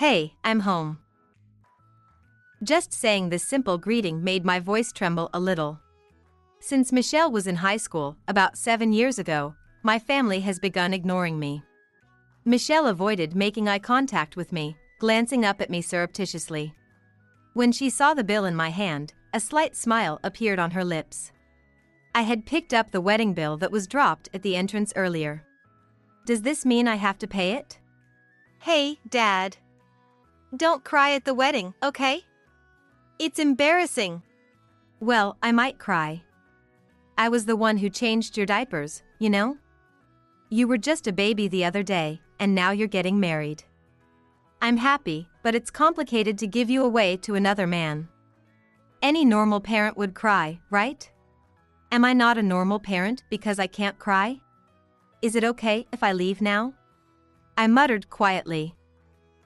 Hey, I'm home. Just saying this simple greeting made my voice tremble a little. Since Michelle was in high school, about 7 years ago, my family has begun ignoring me. Michelle avoided making eye contact with me, glancing up at me surreptitiously. When she saw the bill in my hand, a slight smile appeared on her lips. I had picked up the wedding bill that was dropped at the entrance earlier. Does this mean I have to pay it? Hey, Dad. Don't cry at the wedding, okay? It's embarrassing. Well, I might cry. I was the one who changed your diapers, you know? You were just a baby the other day, and now you're getting married. I'm happy, but it's complicated to give you away to another man. Any normal parent would cry, right? Am I not a normal parent because I can't cry? Is it okay if I leave now? I muttered quietly.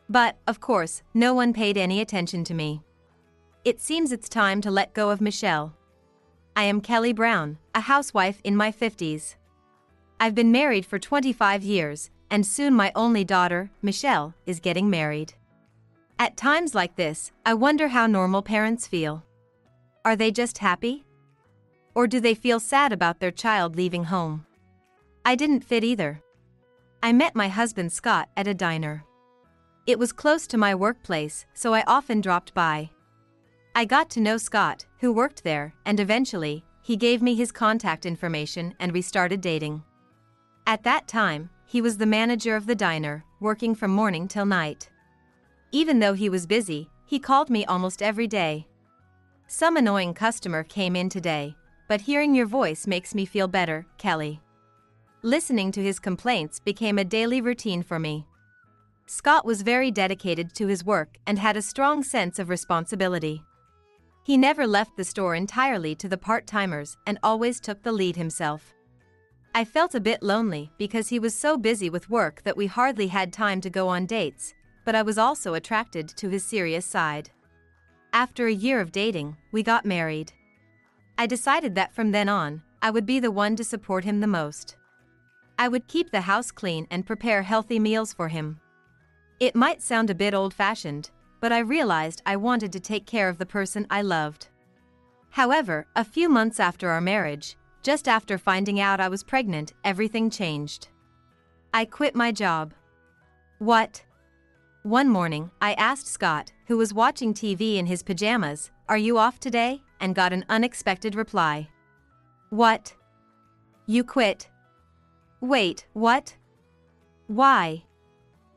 But, of course, no one paid any attention to me. It seems it's time to let go of Michelle. I am Kelly Brown, a housewife in my 50s. I've been married for 25 years, and soon my only daughter, Michelle, is getting married. At times like this, I wonder how normal parents feel. Are they just happy? Or do they feel sad about their child leaving home? I didn't fit either. I met my husband Scott at a diner. It was close to my workplace, so I often dropped by. I got to know Scott, who worked there, and eventually, he gave me his contact information and we started dating. At that time, he was the manager of the diner, working from morning till night. Even though he was busy, he called me almost every day. Some annoying customer came in today, but hearing your voice makes me feel better, Kelly. Listening to his complaints became a daily routine for me. Scott was very dedicated to his work and had a strong sense of responsibility. He never left the store entirely to the part-timers and always took the lead himself. I felt a bit lonely because he was so busy with work that we hardly had time to go on dates, but I was also attracted to his serious side. After a year of dating, we got married. I decided that from then on, I would be the one to support him the most. I would keep the house clean and prepare healthy meals for him. It might sound a bit old-fashioned, but I realized I wanted to take care of the person I loved. However, a few months after our marriage, just after finding out I was pregnant, everything changed. I quit my job. What? One morning, I asked Scott, who was watching TV in his pajamas, "Are you off today?" and got an unexpected reply. What? You quit? Wait, what? Why?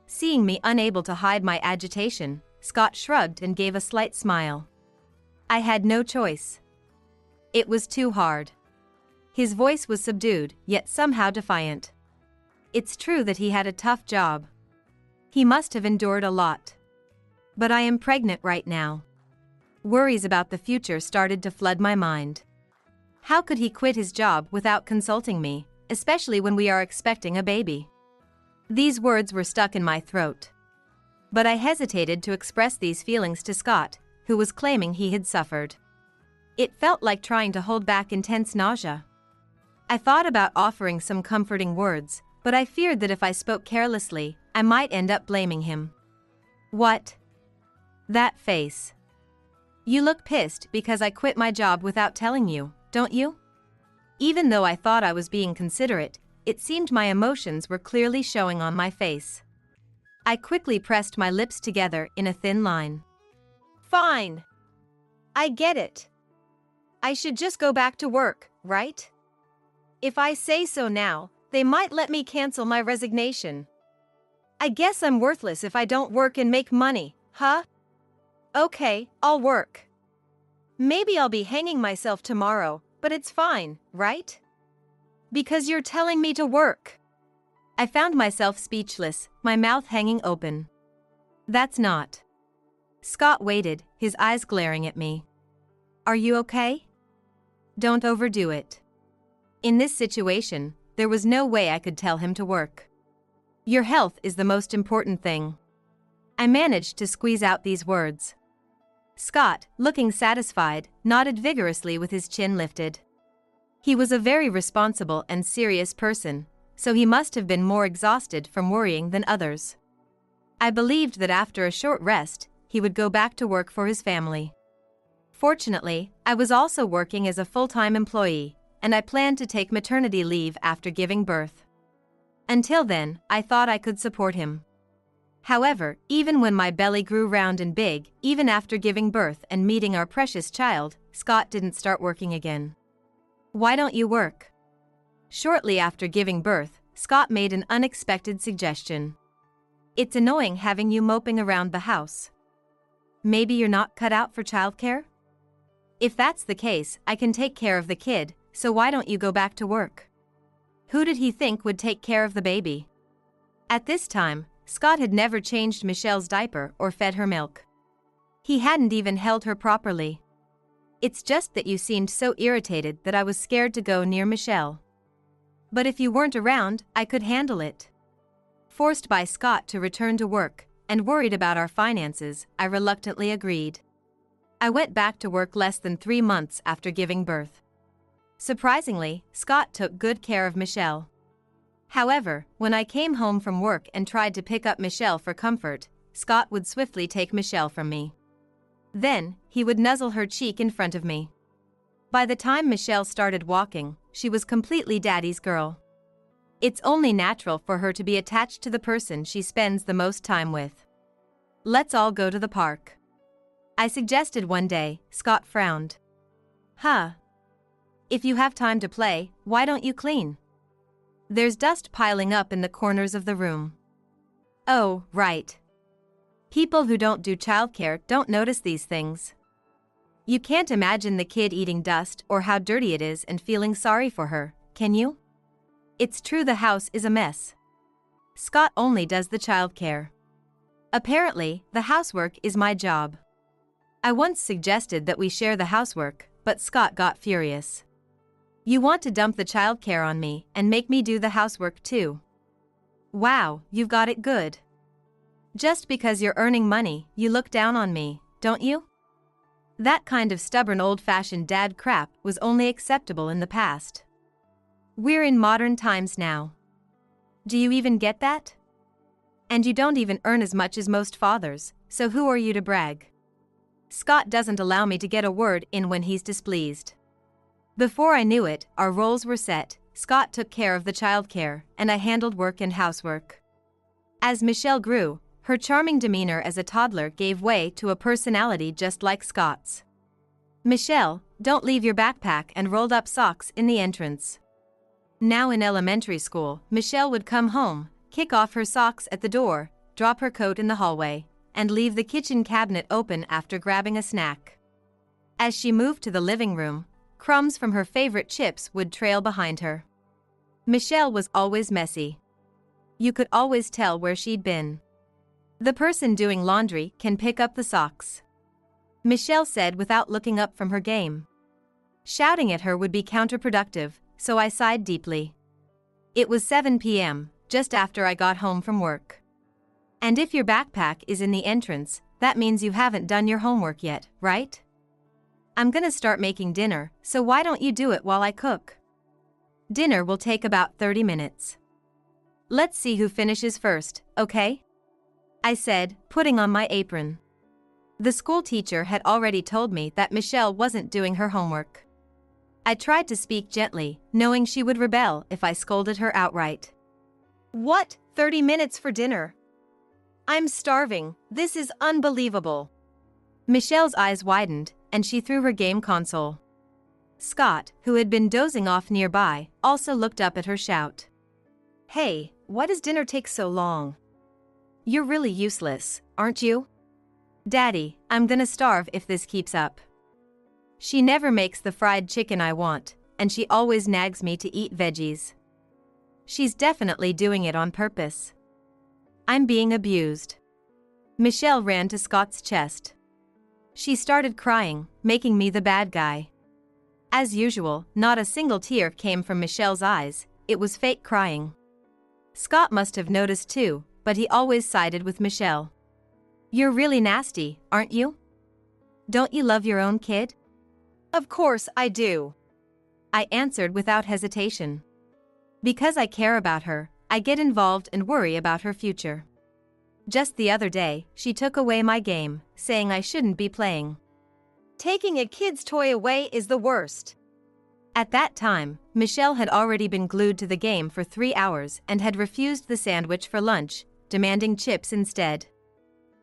Seeing me unable to hide my agitation, Scott shrugged and gave a slight smile. I had no choice. It was too hard. His voice was subdued, yet somehow defiant. It's true that he had a tough job. He must have endured a lot. But I am pregnant right now. Worries about the future started to flood my mind. How could he quit his job without consulting me, especially when we are expecting a baby? These words were stuck in my throat. But I hesitated to express these feelings to Scott, who was claiming he had suffered. It felt like trying to hold back intense nausea. I thought about offering some comforting words, but I feared that if I spoke carelessly, I might end up blaming him. What? That face. You look pissed because I quit my job without telling you, don't you? Even though I thought I was being considerate, it seemed my emotions were clearly showing on my face. I quickly pressed my lips together in a thin line. Fine. I get it. I should just go back to work, right? If I say so now, they might let me cancel my resignation. I guess I'm worthless if I don't work and make money, huh? Okay, I'll work. Maybe I'll be hanging myself tomorrow, but it's fine, right? Because you're telling me to work. I found myself speechless, my mouth hanging open. That's not. Scott waited, his eyes glaring at me. Are you okay? Don't overdo it. In this situation, there was no way I could tell him to work. Your health is the most important thing. I managed to squeeze out these words. Scott, looking satisfied, nodded vigorously with his chin lifted. He was a very responsible and serious person, so he must have been more exhausted from worrying than others. I believed that after a short rest, he would go back to work for his family. Fortunately, I was also working as a full-time employee, and I planned to take maternity leave after giving birth. Until then, I thought I could support him. However, even when my belly grew round and big, even after giving birth and meeting our precious child, Scott didn't start working again. Why don't you work? Shortly after giving birth, Scott made an unexpected suggestion. It's annoying having you moping around the house. Maybe you're not cut out for childcare? If that's the case, I can take care of the kid, so why don't you go back to work? Who did he think would take care of the baby? At this time, Scott had never changed Michelle's diaper or fed her milk. He hadn't even held her properly. It's just that you seemed so irritated that I was scared to go near Michelle. But if you weren't around, I could handle it. Forced by Scott to return to work, and worried about our finances, I reluctantly agreed. I went back to work less than 3 months after giving birth. Surprisingly, Scott took good care of Michelle. However, when I came home from work and tried to pick up Michelle for comfort, Scott would swiftly take Michelle from me. Then, he would nuzzle her cheek in front of me. By the time Michelle started walking, she was completely Daddy's girl. It's only natural for her to be attached to the person she spends the most time with. Let's all go to the park. I suggested one day. Scott frowned. Huh. If you have time to play, why don't you clean? There's dust piling up in the corners of the room. Oh, right. People who don't do childcare don't notice these things. You can't imagine the kid eating dust or how dirty it is and feeling sorry for her, can you? It's true the house is a mess. Scott only does the childcare. Apparently, the housework is my job. I once suggested that we share the housework, but Scott got furious. You want to dump the childcare on me and make me do the housework too? Wow, you've got it good. Just because you're earning money, you look down on me, don't you? That kind of stubborn old-fashioned dad crap was only acceptable in the past. We're in modern times now. Do you even get that? And you don't even earn as much as most fathers, so who are you to brag? Scott doesn't allow me to get a word in when he's displeased. Before I knew it, our roles were set. Scott took care of the childcare, and I handled work and housework. As Michelle grew, her charming demeanor as a toddler gave way to a personality just like Scott's. Michelle, don't leave your backpack and rolled-up socks in the entrance. Now in elementary school, Michelle would come home, kick off her socks at the door, drop her coat in the hallway, and leave the kitchen cabinet open after grabbing a snack. As she moved to the living room, crumbs from her favorite chips would trail behind her. Michelle was always messy. You could always tell where she'd been. The person doing laundry can pick up the socks, Michelle said without looking up from her game. Shouting at her would be counterproductive, so I sighed deeply. It was 7 p.m., just after I got home from work. And if your backpack is in the entrance, that means you haven't done your homework yet, right? I'm gonna start making dinner, so why don't you do it while I cook? Dinner will take about 30 minutes. Let's see who finishes first, okay? I said, putting on my apron. The school teacher had already told me that Michelle wasn't doing her homework. I tried to speak gently, knowing she would rebel if I scolded her outright. What? 30 minutes for dinner? I'm starving. This is unbelievable. Michelle's eyes widened, and she threw her game console. Scott, who had been dozing off nearby, also looked up at her shout. Hey, why does dinner take so long? You're really useless, aren't you? Daddy, I'm gonna starve if this keeps up. She never makes the fried chicken I want, and she always nags me to eat veggies. She's definitely doing it on purpose. I'm being abused. Michelle ran to Scott's chest. She started crying, making me the bad guy. As usual, not a single tear came from Michelle's eyes, it was fake crying. Scott must have noticed too, but he always sided with Michelle. You're really nasty, aren't you? Don't you love your own kid? Of course I do. I answered without hesitation. Because I care about her, I get involved and worry about her future. Just the other day, she took away my game, saying I shouldn't be playing. Taking a kid's toy away is the worst. At that time, Michelle had already been glued to the game for 3 hours and had refused the sandwich for lunch, demanding chips instead.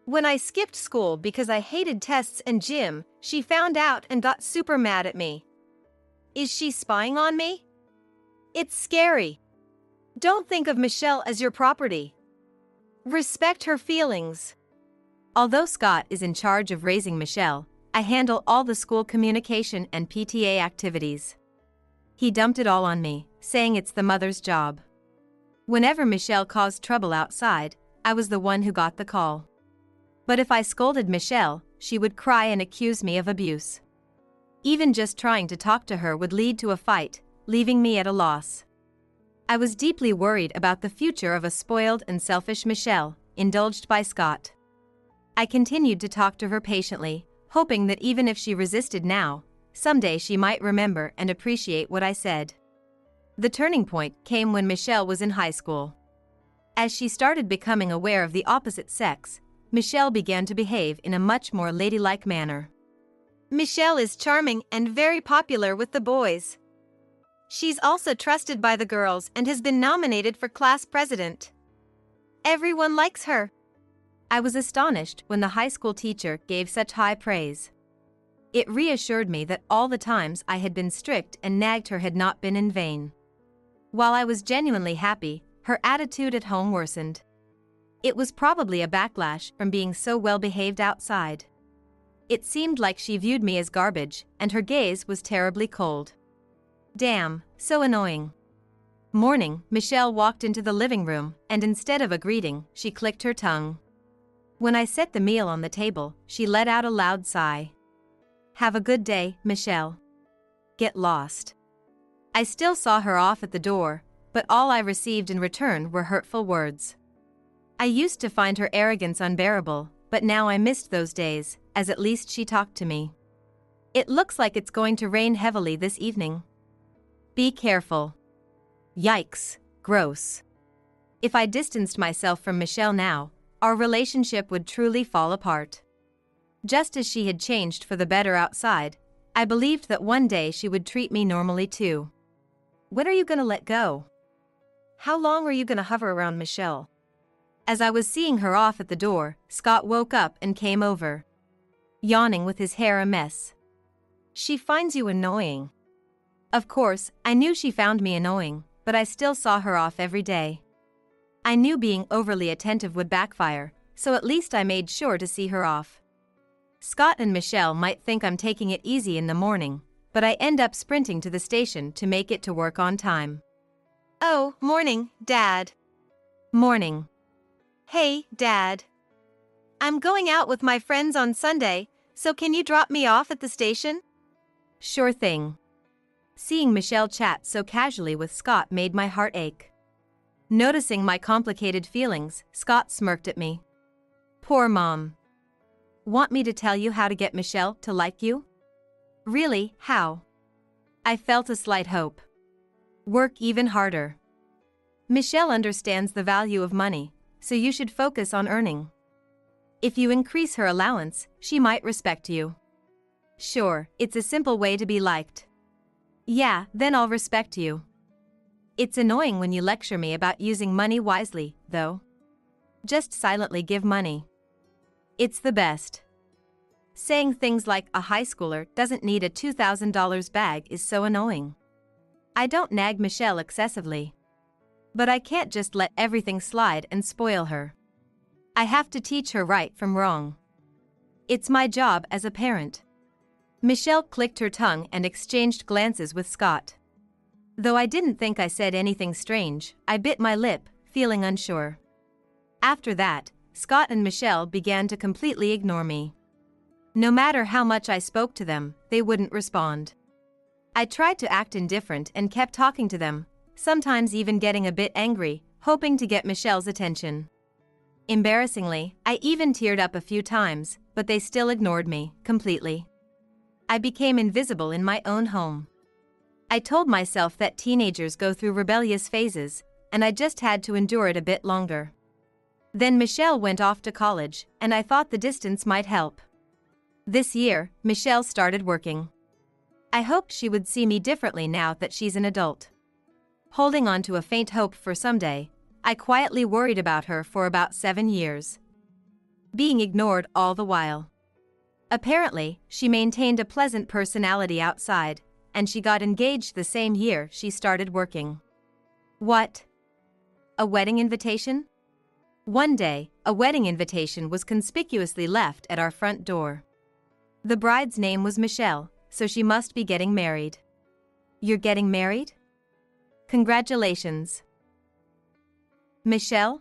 When I skipped school because I hated tests and gym, she found out and got super mad at me. Is she spying on me? It's scary. Don't think of Michelle as your property. Respect her feelings. Although Scott is in charge of raising Michelle, I handle all the school communication and PTA activities. He dumped it all on me, saying it's the mother's job. Whenever Michelle caused trouble outside, I was the one who got the call. But if I scolded Michelle, she would cry and accuse me of abuse. Even just trying to talk to her would lead to a fight, leaving me at a loss. I was deeply worried about the future of a spoiled and selfish Michelle, indulged by Scott. I continued to talk to her patiently, hoping that even if she resisted now, someday she might remember and appreciate what I said. The turning point came when Michelle was in high school. As she started becoming aware of the opposite sex, Michelle began to behave in a much more ladylike manner. Michelle is charming and very popular with the boys. She's also trusted by the girls and has been nominated for class president. Everyone likes her. I was astonished when the high school teacher gave such high praise. It reassured me that all the times I had been strict and nagged her had not been in vain. While I was genuinely happy, her attitude at home worsened. It was probably a backlash from being so well behaved outside. It seemed like she viewed me as garbage, and her gaze was terribly cold. Damn, so annoying. Morning, Michelle walked into the living room, and instead of a greeting, she clicked her tongue. When I set the meal on the table, she let out a loud sigh. Have a good day, Michelle. Get lost. I still saw her off at the door, but all I received in return were hurtful words. I used to find her arrogance unbearable, but now I missed those days, as at least she talked to me. It looks like it's going to rain heavily this evening. Be careful. Yikes, gross. If I distanced myself from Michelle now, our relationship would truly fall apart. Just as she had changed for the better outside, I believed that one day she would treat me normally too. When are you gonna let go? How long are you gonna hover around Michelle? As I was seeing her off at the door, Scott woke up and came over, yawning with his hair a mess. She finds you annoying. Of course, I knew she found me annoying, but I still saw her off every day. I knew being overly attentive would backfire, so at least I made sure to see her off. Scott and Michelle might think I'm taking it easy in the morning, but I end up sprinting to the station to make it to work on time. Oh, morning, Dad. Morning. Hey, Dad. I'm going out with my friends on Sunday, so can you drop me off at the station? Sure thing. Seeing Michelle chat so casually with Scott made my heart ache. Noticing my complicated feelings, Scott smirked at me. Poor mom. Want me to tell you how to get Michelle to like you? Really, how? I felt a slight hope. Work even harder. Michelle understands the value of money, so you should focus on earning. If you increase her allowance, she might respect you. Sure, it's a simple way to be liked. Yeah, then I'll respect you. It's annoying when you lecture me about using money wisely, though. Just silently give money. It's the best. Saying things like a high schooler doesn't need a $2,000 bag is so annoying. I don't nag Michelle excessively. But I can't just let everything slide and spoil her. I have to teach her right from wrong. It's my job as a parent. Michelle clicked her tongue and exchanged glances with Scott. Though I didn't think I said anything strange, I bit my lip, feeling unsure. After that, Scott and Michelle began to completely ignore me. No matter how much I spoke to them, they wouldn't respond. I tried to act indifferent and kept talking to them, sometimes even getting a bit angry, hoping to get Michelle's attention. Embarrassingly, I even teared up a few times, but they still ignored me, completely. I became invisible in my own home. I told myself that teenagers go through rebellious phases, and I just had to endure it a bit longer. Then Michelle went off to college, and I thought the distance might help. This year, Michelle started working. I hoped she would see me differently now that she's an adult. Holding on to a faint hope for someday, I quietly worried about her for about 7 years. Being ignored all the while. Apparently, she maintained a pleasant personality outside, and she got engaged the same year she started working. What? A wedding invitation? One day, a wedding invitation was conspicuously left at our front door. The bride's name was Michelle, so she must be getting married. You're getting married? Congratulations. Michelle?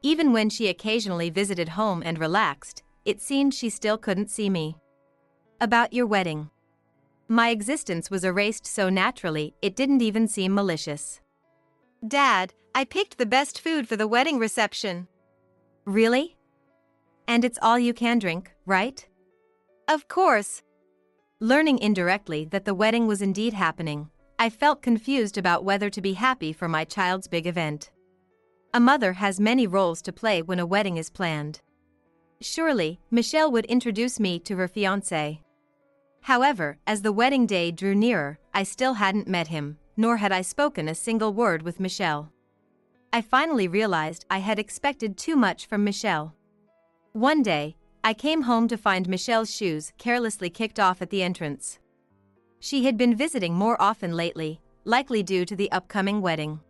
Even when she occasionally visited home and relaxed, it seemed she still couldn't see me. About your wedding. My existence was erased so naturally it didn't even seem malicious. Dad, I picked the best food for the wedding reception. Really? And it's all you can drink, right? Of course. Learning indirectly that the wedding was indeed happening, I felt confused about whether to be happy for my child's big event. A mother has many roles to play when a wedding is planned. Surely, Michelle would introduce me to her fiancé. However, as the wedding day drew nearer, I still hadn't met him, nor had I spoken a single word with Michelle. I finally realized I had expected too much from Michelle. One day, I came home to find Michelle's shoes carelessly kicked off at the entrance. She had been visiting more often lately, likely due to the upcoming wedding.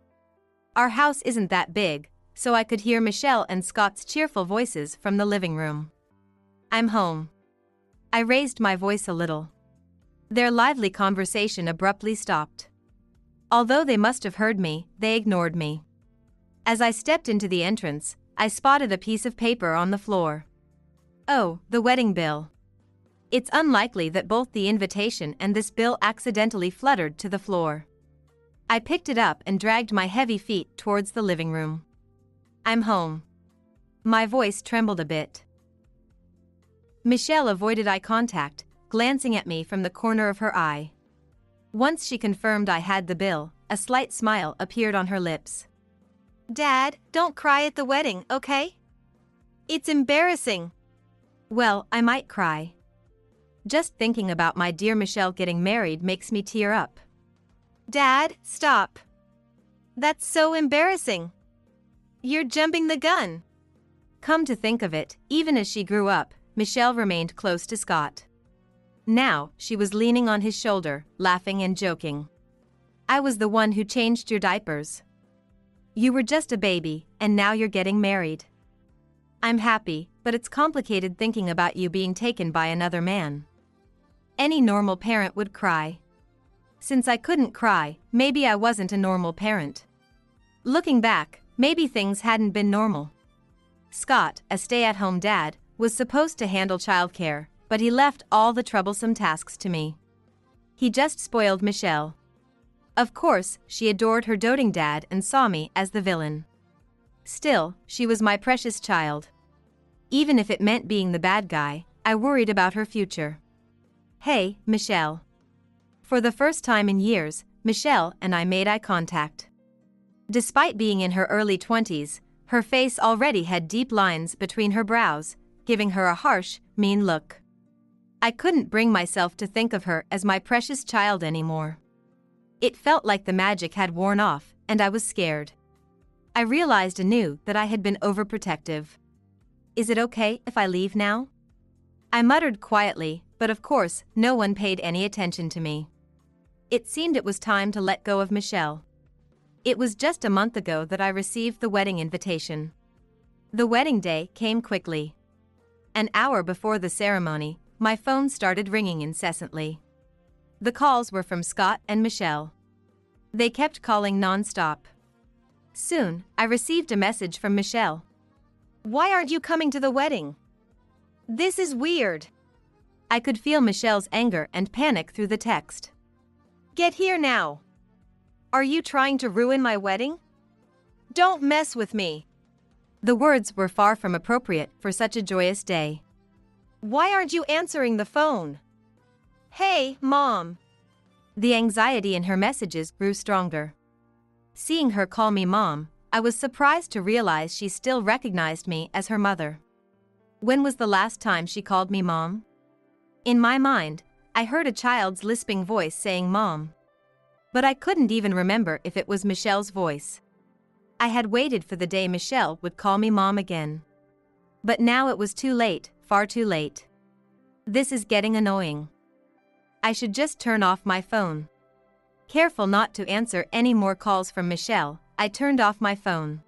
Our house isn't that big, so I could hear Michelle and Scott's cheerful voices from the living room. I'm home. I raised my voice a little. Their lively conversation abruptly stopped. Although they must have heard me, they ignored me. As I stepped into the entrance, I spotted a piece of paper on the floor. Oh, the wedding bill. It's unlikely that both the invitation and this bill accidentally fluttered to the floor. I picked it up and dragged my heavy feet towards the living room. I'm home. My voice trembled a bit. Michelle avoided eye contact, glancing at me from the corner of her eye. Once she confirmed I had the bill, a slight smile appeared on her lips. Dad, don't cry at the wedding, okay? It's embarrassing. Well, I might cry. Just thinking about my dear Michelle getting married makes me tear up. Dad, stop. That's so embarrassing. You're jumping the gun. Come to think of it, even as she grew up, Michelle remained close to Scott. Now, she was leaning on his shoulder, laughing and joking. I was the one who changed your diapers. You were just a baby, and now you're getting married. I'm happy, but it's complicated thinking about you being taken by another man. Any normal parent would cry. Since I couldn't cry, maybe I wasn't a normal parent. Looking back, maybe things hadn't been normal. Scott, a stay-at-home dad, was supposed to handle childcare, but he left all the troublesome tasks to me. He just spoiled Michelle. Of course, she adored her doting dad and saw me as the villain. Still, she was my precious child. Even if it meant being the bad guy, I worried about her future. Hey, Michelle. For the first time in years, Michelle and I made eye contact. Despite being in her early 20s, her face already had deep lines between her brows, giving her a harsh, mean look. I couldn't bring myself to think of her as my precious child anymore. It felt like the magic had worn off, and I was scared. I realized anew that I had been overprotective. Is it okay if I leave now? I muttered quietly, but of course, no one paid any attention to me. It seemed it was time to let go of Michelle. It was just a month ago that I received the wedding invitation. The wedding day came quickly. An hour before the ceremony, my phone started ringing incessantly. The calls were from Scott and Michelle. They kept calling non-stop. Soon, I received a message from Michelle. Why aren't you coming to the wedding? This is weird. I could feel Michelle's anger and panic through the text. Get here now. Are you trying to ruin my wedding? Don't mess with me. The words were far from appropriate for such a joyous day. Why aren't you answering the phone? Hey, Mom. The anxiety in her messages grew stronger. Seeing her call me Mom, I was surprised to realize she still recognized me as her mother. When was the last time she called me Mom? In my mind, I heard a child's lisping voice saying Mom. But I couldn't even remember if it was Michelle's voice. I had waited for the day Michelle would call me Mom again. But now it was too late, far too late. This is getting annoying. I should just turn off my phone. Careful not to answer any more calls from Michelle, I turned off my phone.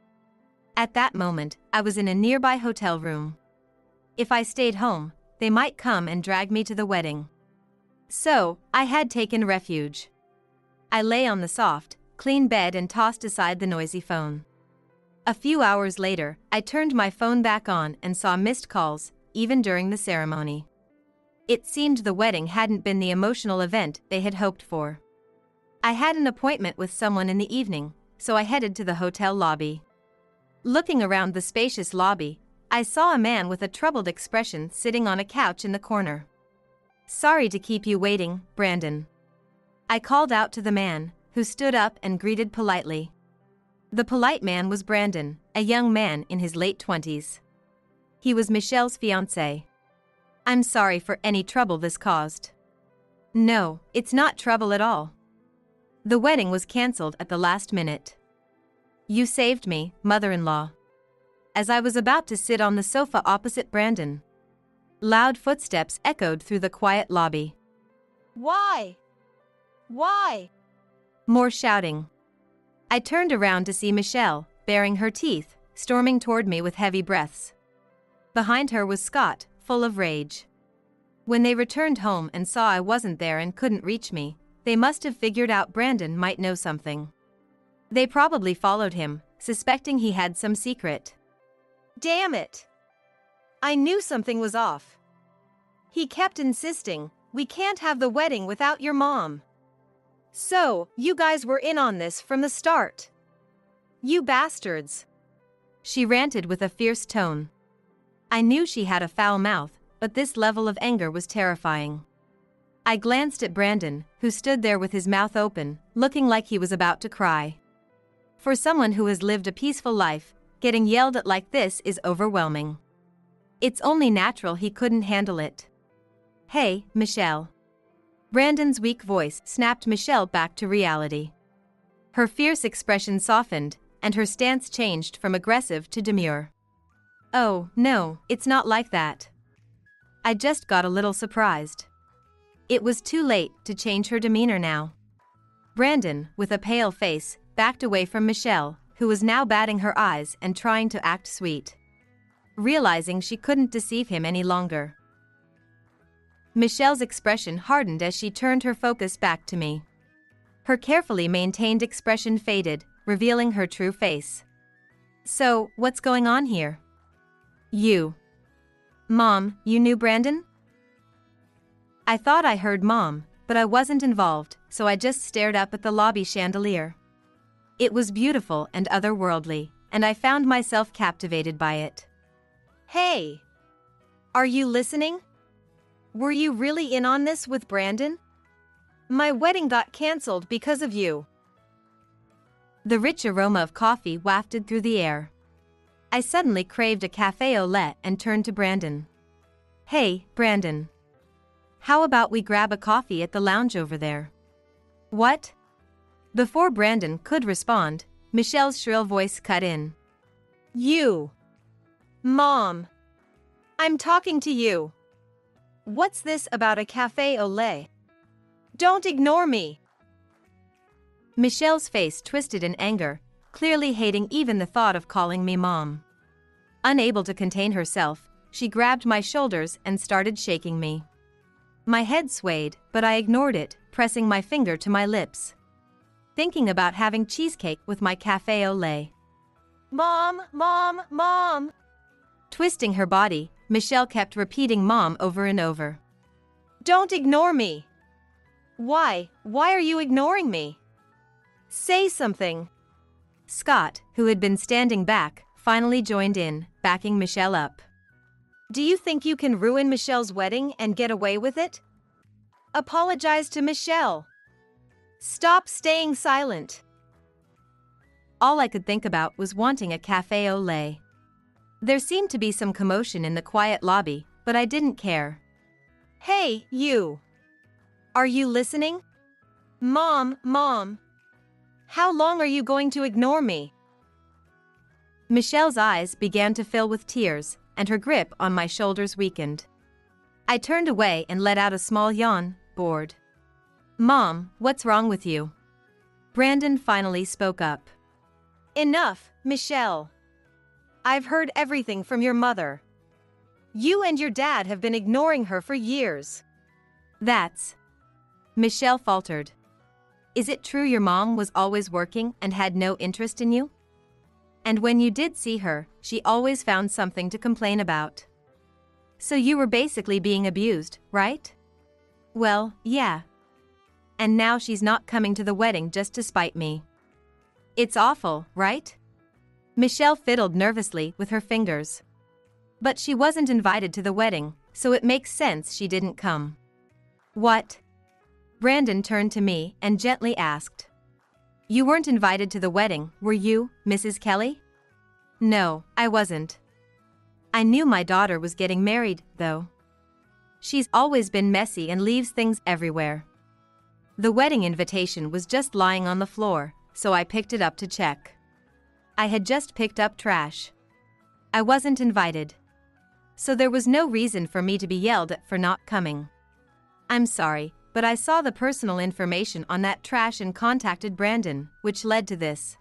At that moment, I was in a nearby hotel room. If I stayed home, they might come and drag me to the wedding. So, I had taken refuge. I lay on the soft, clean bed and tossed aside the noisy phone. A few hours later, I turned my phone back on and saw missed calls, even during the ceremony. It seemed the wedding hadn't been the emotional event they had hoped for. I had an appointment with someone in the evening, so I headed to the hotel lobby. Looking around the spacious lobby, I saw a man with a troubled expression sitting on a couch in the corner. "Sorry to keep you waiting, Brandon." I called out to the man, who stood up and greeted politely. The polite man was Brandon, a young man in his late 20s. He was Michelle's fiancé. "I'm sorry for any trouble this caused." "No, it's not trouble at all. The wedding was cancelled at the last minute." "You saved me, mother-in-law." As I was about to sit on the sofa opposite Brandon, loud footsteps echoed through the quiet lobby. "Why? Why?" More shouting. I turned around to see Michelle, baring her teeth, storming toward me with heavy breaths. Behind her was Scott, full of rage. When they returned home and saw I wasn't there and couldn't reach me, they must have figured out Brandon might know something. They probably followed him, suspecting he had some secret. Damn it! I knew something was off. He kept insisting, "We can't have the wedding without your mom." "So, you guys were in on this from the start. You bastards." She ranted with a fierce tone. I knew she had a foul mouth, but this level of anger was terrifying. I glanced at Brandon, who stood there with his mouth open, looking like he was about to cry. For someone who has lived a peaceful life, getting yelled at like this is overwhelming. It's only natural he couldn't handle it. "Hey, Michelle." Brandon's weak voice snapped Michelle back to reality. Her fierce expression softened, and her stance changed from aggressive to demure. "Oh, no, it's not like that." I just got a little surprised. It was too late to change her demeanor now. Brandon, with a pale face, backed away from Michelle, who was now batting her eyes and trying to act sweet. Realizing she couldn't deceive him any longer, Michelle's expression hardened as she turned her focus back to me. Her carefully maintained expression faded, revealing her true face. "So, what's going on here?" Mom, you knew Brandon?" I thought I heard Mom, but I wasn't involved, so I just stared up at the lobby chandelier. It was beautiful and otherworldly, and I found myself captivated by it. "Hey! Are you listening? Were you really in on this with Brandon? My wedding got cancelled because of you." The rich aroma of coffee wafted through the air. I suddenly craved a café au lait and turned to Brandon. "Hey, Brandon. How about we grab a coffee at the lounge over there?" "What?" Before Brandon could respond, Michelle's shrill voice cut in. "You! Mom! I'm talking to you! What's this about a café au lait? Don't ignore me!" Michelle's face twisted in anger, clearly hating even the thought of calling me Mom. Unable to contain herself, she grabbed my shoulders and started shaking me. My head swayed, but I ignored it, pressing my finger to my lips, thinking about having cheesecake with my café au lait. "Mom, Mom, Mom!" Twisting her body, Michelle kept repeating Mom over and over. "Don't ignore me! Why are you ignoring me? Say something!" Scott, who had been standing back, finally joined in, backing Michelle up. "Do you think you can ruin Michelle's wedding and get away with it? Apologize to Michelle. Stop staying silent." All I could think about was wanting a café au lait. There seemed to be some commotion in the quiet lobby, but I didn't care. Hey, you! Are you listening? Mom! How long are you going to ignore me? Michelle's eyes began to fill with tears, and her grip on my shoulders weakened. I turned away and let out a small yawn, bored. Mom, what's wrong with you? Brandon finally spoke up. Enough, Michelle. I've heard everything from your mother. You and your dad have been ignoring her for years. That's... Michelle faltered. Is it true your mom was always working and had no interest in you? And when you did see her, she always found something to complain about. So you were basically being abused, right? Well, yeah. And now she's not coming to the wedding just to spite me. It's awful, right? Michelle fiddled nervously with her fingers. But she wasn't invited to the wedding, so it makes sense she didn't come. What? Brandon turned to me and gently asked. You weren't invited to the wedding, were you, Mrs. Kelly? No, I wasn't. I knew my daughter was getting married, though. She's always been messy and leaves things everywhere. The wedding invitation was just lying on the floor, so I picked it up to check. I had just picked up trash. I wasn't invited. So there was no reason for me to be yelled at for not coming. I'm sorry, but I saw the personal information on that trash and contacted Brandon, which led to this.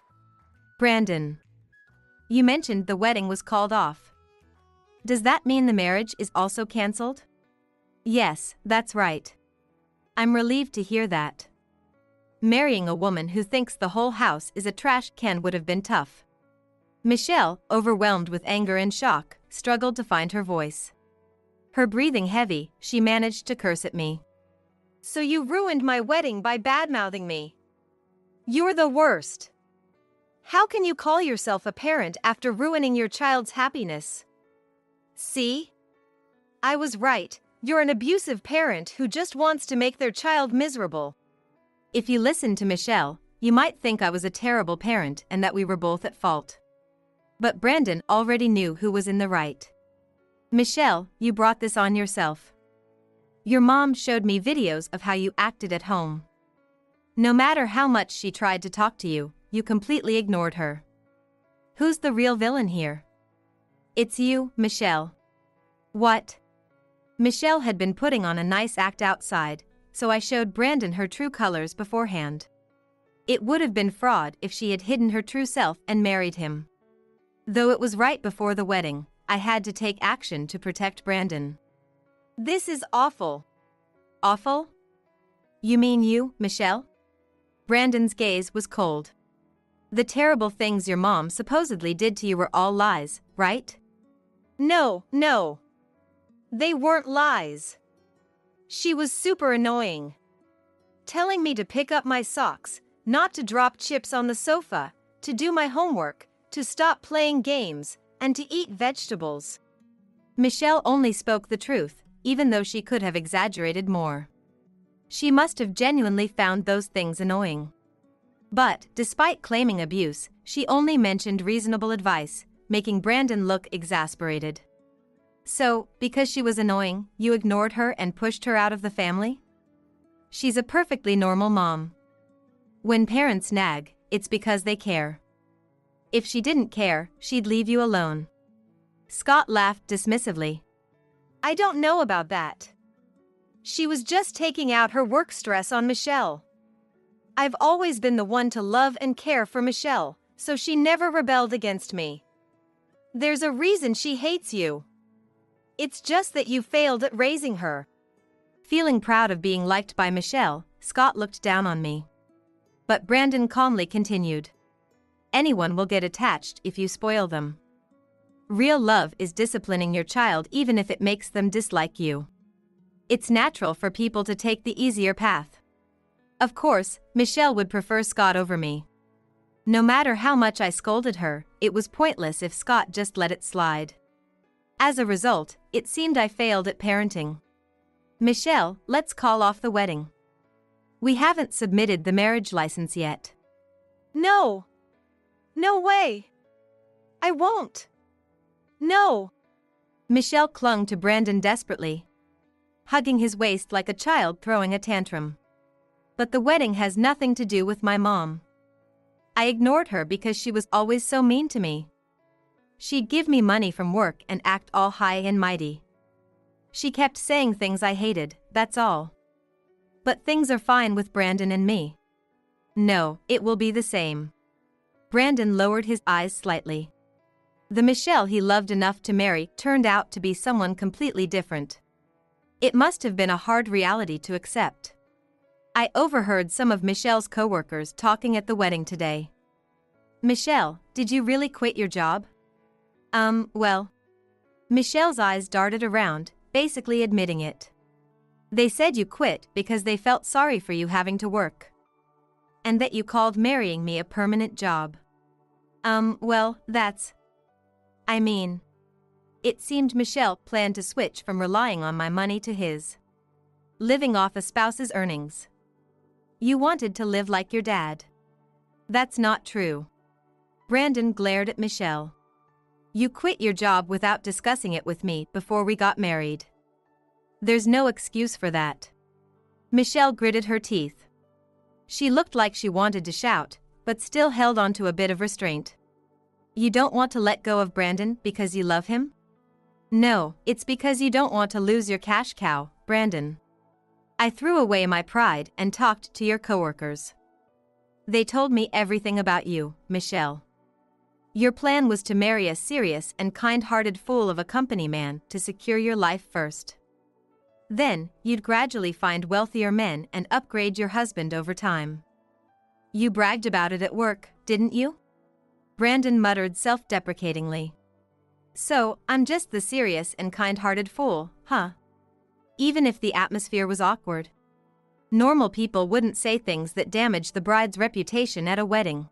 Brandon. You mentioned the wedding was called off. Does that mean the marriage is also cancelled? Yes, that's right. I'm relieved to hear that. Marrying a woman who thinks the whole house is a trash can would have been tough. Michelle, overwhelmed with anger and shock, struggled to find her voice. Her breathing heavy, she managed to curse at me. So you ruined my wedding by badmouthing me. You're the worst. How can you call yourself a parent after ruining your child's happiness? See? I was right, you're an abusive parent who just wants to make their child miserable. If you listened to Michelle, you might think I was a terrible parent and that we were both at fault. But Brandon already knew who was in the right. Michelle, you brought this on yourself. Your mom showed me videos of how you acted at home. No matter how much she tried to talk to you, you completely ignored her. Who's the real villain here? It's you, Michelle. What? Michelle had been putting on a nice act outside, so I showed Brandon her true colors beforehand. It would have been fraud if she had hidden her true self and married him. Though it was right before the wedding, I had to take action to protect Brandon. This is awful. Awful? You mean you, Michelle? Brandon's gaze was cold. The terrible things your mom supposedly did to you were all lies, right? No. They weren't lies. She was super annoying. Telling me to pick up my socks, not to drop chips on the sofa, to do my homework, to stop playing games, and to eat vegetables. Michelle only spoke the truth, even though she could have exaggerated more. She must have genuinely found those things annoying. But, despite claiming abuse, she only mentioned reasonable advice, making Brandon look exasperated. So, because she was annoying, you ignored her and pushed her out of the family? She's a perfectly normal mom. When parents nag, it's because they care. If she didn't care, she'd leave you alone. Scott laughed dismissively. I don't know about that. She was just taking out her work stress on Michelle. I've always been the one to love and care for Michelle, so she never rebelled against me. There's a reason she hates you. It's just that you failed at raising her. Feeling proud of being liked by Michelle, Scott looked down on me. But Brandon calmly continued. Anyone will get attached if you spoil them. Real love is disciplining your child even if it makes them dislike you. It's natural for people to take the easier path. Of course, Michelle would prefer Scott over me. No matter how much I scolded her, it was pointless if Scott just let it slide. As a result, it seemed I failed at parenting. Michelle, let's call off the wedding. We haven't submitted the marriage license yet. No. No way! I won't! No! Michelle clung to Brandon desperately, hugging his waist like a child throwing a tantrum. But the wedding has nothing to do with my mom. I ignored her because she was always so mean to me. She'd give me money from work and act all high and mighty. She kept saying things I hated, that's all. But things are fine with Brandon and me. No, it will be the same. Brandon lowered his eyes slightly. The Michelle he loved enough to marry turned out to be someone completely different. It must have been a hard reality to accept. I overheard some of Michelle's coworkers talking at the wedding today. Michelle, did you really quit your job? Well. Michelle's eyes darted around, basically admitting it. They said you quit because they felt sorry for you having to work. And that you called marrying me a permanent job. Well, that's... It seemed Michelle planned to switch from relying on my money to his. Living off a spouse's earnings. You wanted to live like your dad. That's not true. Brandon glared at Michelle. You quit your job without discussing it with me before we got married. There's no excuse for that. Michelle gritted her teeth. She looked like she wanted to shout, but still held on to a bit of restraint. You don't want to let go of Brandon because you love him? No, it's because you don't want to lose your cash cow, Brandon. I threw away my pride and talked to your coworkers. They told me everything about you, Michelle. Your plan was to marry a serious and kind-hearted fool of a company man to secure your life first. Then, you'd gradually find wealthier men and upgrade your husband over time. You bragged about it at work, didn't you? Brandon muttered self-deprecatingly. So, I'm just the serious and kind-hearted fool, huh? Even if the atmosphere was awkward. Normal people wouldn't say things that damage the bride's reputation at a wedding.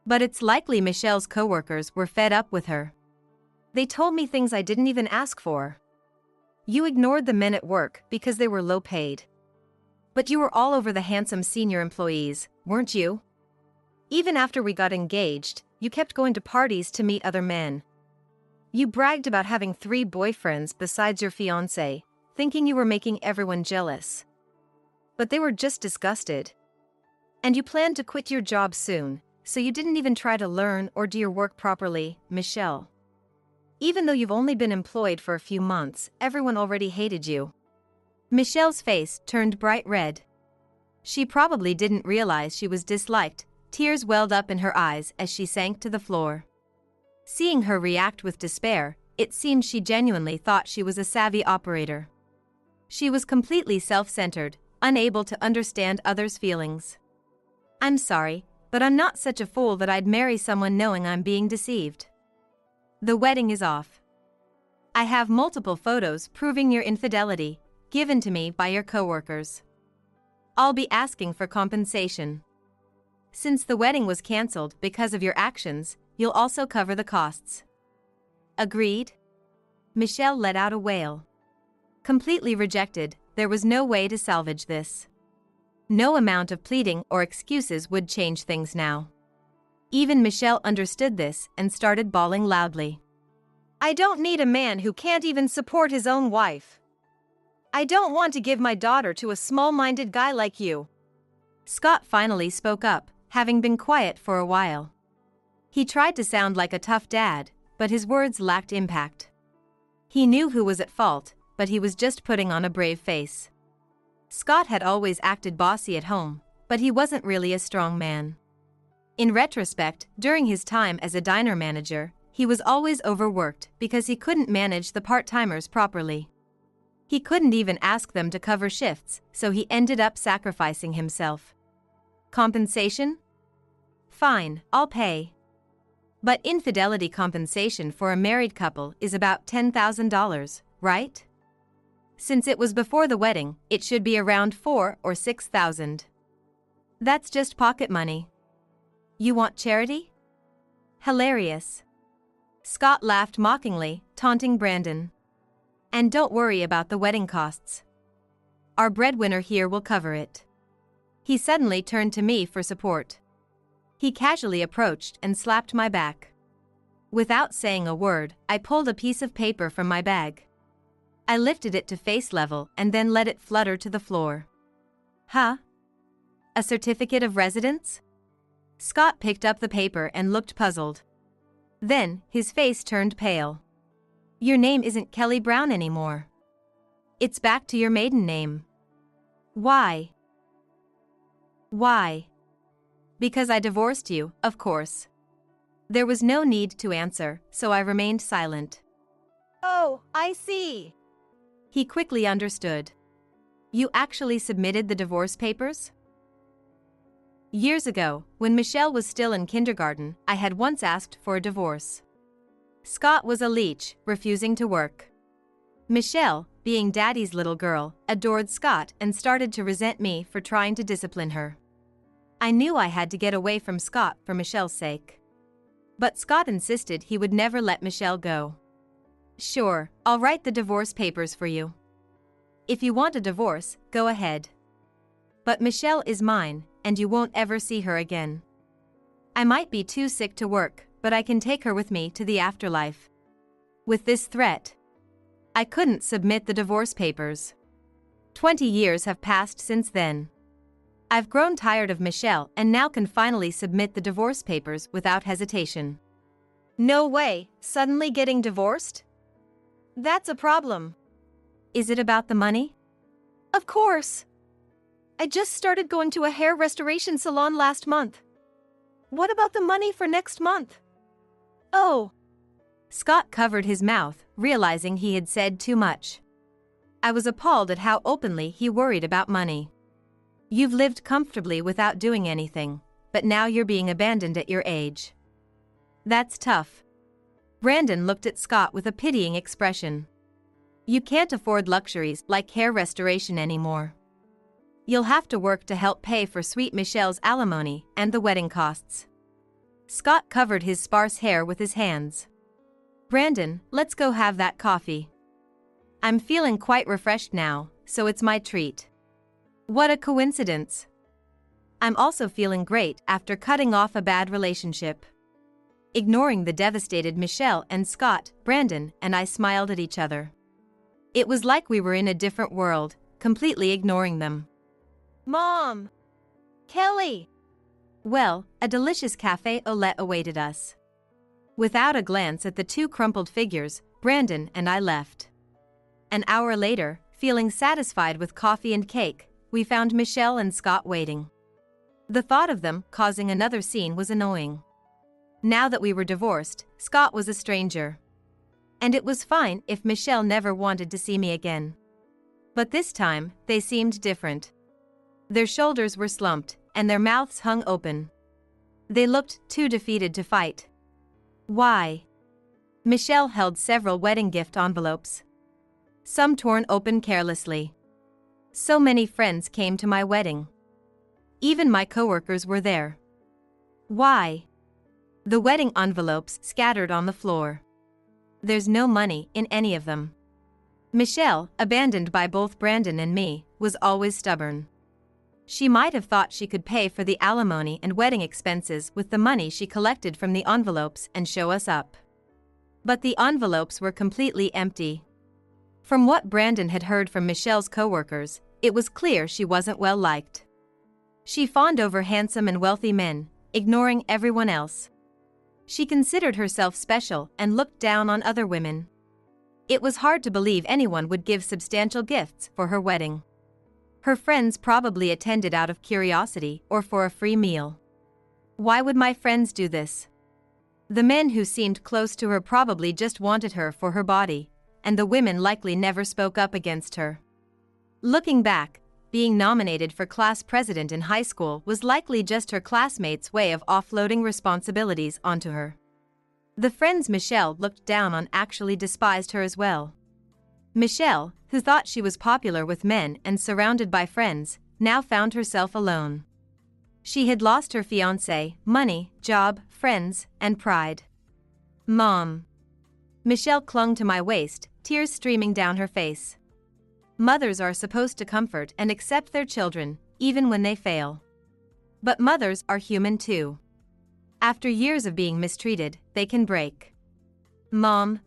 But it's likely Michelle's coworkers were fed up with her. They told me things I didn't even ask for. You ignored the men at work because they were low paid. But you were all over the handsome senior employees, weren't you? Even after we got engaged, you kept going to parties to meet other men. You bragged about having 3 boyfriends besides your fiancé, thinking you were making everyone jealous. But they were just disgusted. And you planned to quit your job soon, so you didn't even try to learn or do your work properly, Michelle. Even though you've only been employed for a few months, everyone already hated you. Michelle's face turned bright red. She probably didn't realize she was disliked. Tears welled up in her eyes as she sank to the floor. Seeing her react with despair, it seemed she genuinely thought she was a savvy operator. She was completely self-centered, unable to understand others' feelings. I'm sorry, but I'm not such a fool that I'd marry someone knowing I'm being deceived. The wedding is off. I have multiple photos proving your infidelity, given to me by your coworkers. I'll be asking for compensation. Since the wedding was cancelled because of your actions, you'll also cover the costs. Agreed? Michelle let out a wail. Completely rejected, there was no way to salvage this. No amount of pleading or excuses would change things now. Even Michelle understood this and started bawling loudly. I don't need a man who can't even support his own wife. I don't want to give my daughter to a small-minded guy like you. Scott finally spoke up, having been quiet for a while. He tried to sound like a tough dad, but his words lacked impact. He knew who was at fault, but he was just putting on a brave face. Scott had always acted bossy at home, but he wasn't really a strong man. In retrospect, during his time as a diner manager, he was always overworked because he couldn't manage the part-timers properly. He couldn't even ask them to cover shifts, so he ended up sacrificing himself. Compensation? Fine, I'll pay. But infidelity compensation for a married couple is about $10,000, right? Since it was before the wedding, it should be around $4,000 or $6,000. That's just pocket money. You want charity? Hilarious. Scott laughed mockingly, taunting Brandon. And don't worry about the wedding costs. Our breadwinner here will cover it. He suddenly turned to me for support. He casually approached and slapped my back. Without saying a word, I pulled a piece of paper from my bag. I lifted it to face level and then let it flutter to the floor. Huh? A certificate of residence? Scott picked up the paper and looked puzzled. Then, his face turned pale. Your name isn't Kelly Brown anymore. It's back to your maiden name. Why? Why? Because I divorced you, of course. There was no need to answer, so I remained silent. Oh, I see. He quickly understood. You actually submitted the divorce papers? Years ago, when Michelle was still in kindergarten, I had once asked for a divorce. Scott was a leech, refusing to work. Michelle, being Daddy's little girl, adored Scott and started to resent me for trying to discipline her. I knew I had to get away from Scott for Michelle's sake. But Scott insisted he would never let Michelle go. Sure, I'll write the divorce papers for you. If you want a divorce, go ahead. But Michelle is mine, and you won't ever see her again. I might be too sick to work, but I can take her with me to the afterlife. With this threat, I couldn't submit the divorce papers. 20 years have passed since then. I've grown tired of Michelle and now can finally submit the divorce papers without hesitation. No way, suddenly getting divorced? That's a problem. Is it about the money? Of course. I just started going to a hair restoration salon last month. What about the money for next month? Oh. Scott covered his mouth, realizing he had said too much. I was appalled at how openly he worried about money. You've lived comfortably without doing anything, but now you're being abandoned at your age. That's tough. Brandon looked at Scott with a pitying expression. You can't afford luxuries like hair restoration anymore. You'll have to work to help pay for sweet Michelle's alimony and the wedding costs. Scott covered his sparse hair with his hands. Brandon, let's go have that coffee. I'm feeling quite refreshed now, so it's my treat. What a coincidence. I'm also feeling great after cutting off a bad relationship. Ignoring the devastated Michelle and Scott, Brandon and I smiled at each other. It was like we were in a different world, completely ignoring them. Mom! Kelly! Well, a delicious café au lait awaited us. Without a glance at the two crumpled figures, Brandon and I left. An hour later, feeling satisfied with coffee and cake, we found Michelle and Scott waiting. The thought of them causing another scene was annoying. Now that we were divorced, Scott was a stranger. And it was fine if Michelle never wanted to see me again. But this time, they seemed different. Their shoulders were slumped, and their mouths hung open. They looked too defeated to fight. Why? Michelle held several wedding gift envelopes. Some torn open carelessly. So many friends came to my wedding. Even my coworkers were there. Why? The wedding envelopes scattered on the floor. There's no money in any of them. Michelle, abandoned by both Brandon and me, was always stubborn. She might have thought she could pay for the alimony and wedding expenses with the money she collected from the envelopes and show us up. But the envelopes were completely empty. From what Brandon had heard from Michelle's coworkers, it was clear she wasn't well liked. She fawned over handsome and wealthy men, ignoring everyone else. She considered herself special and looked down on other women. It was hard to believe anyone would give substantial gifts for her wedding. Her friends probably attended out of curiosity or for a free meal. Why would my friends do this? The men who seemed close to her probably just wanted her for her body, and the women likely never spoke up against her. Looking back, being nominated for class president in high school was likely just her classmates' way of offloading responsibilities onto her. The friends Michelle looked down on actually despised her as well. Michelle, who thought she was popular with men and surrounded by friends, now found herself alone. She had lost her fiancé, money, job, friends, and pride. Mom. Michelle clung to my waist, tears streaming down her face. Mothers are supposed to comfort and accept their children, even when they fail. But mothers are human too. After years of being mistreated, they can break. Mom.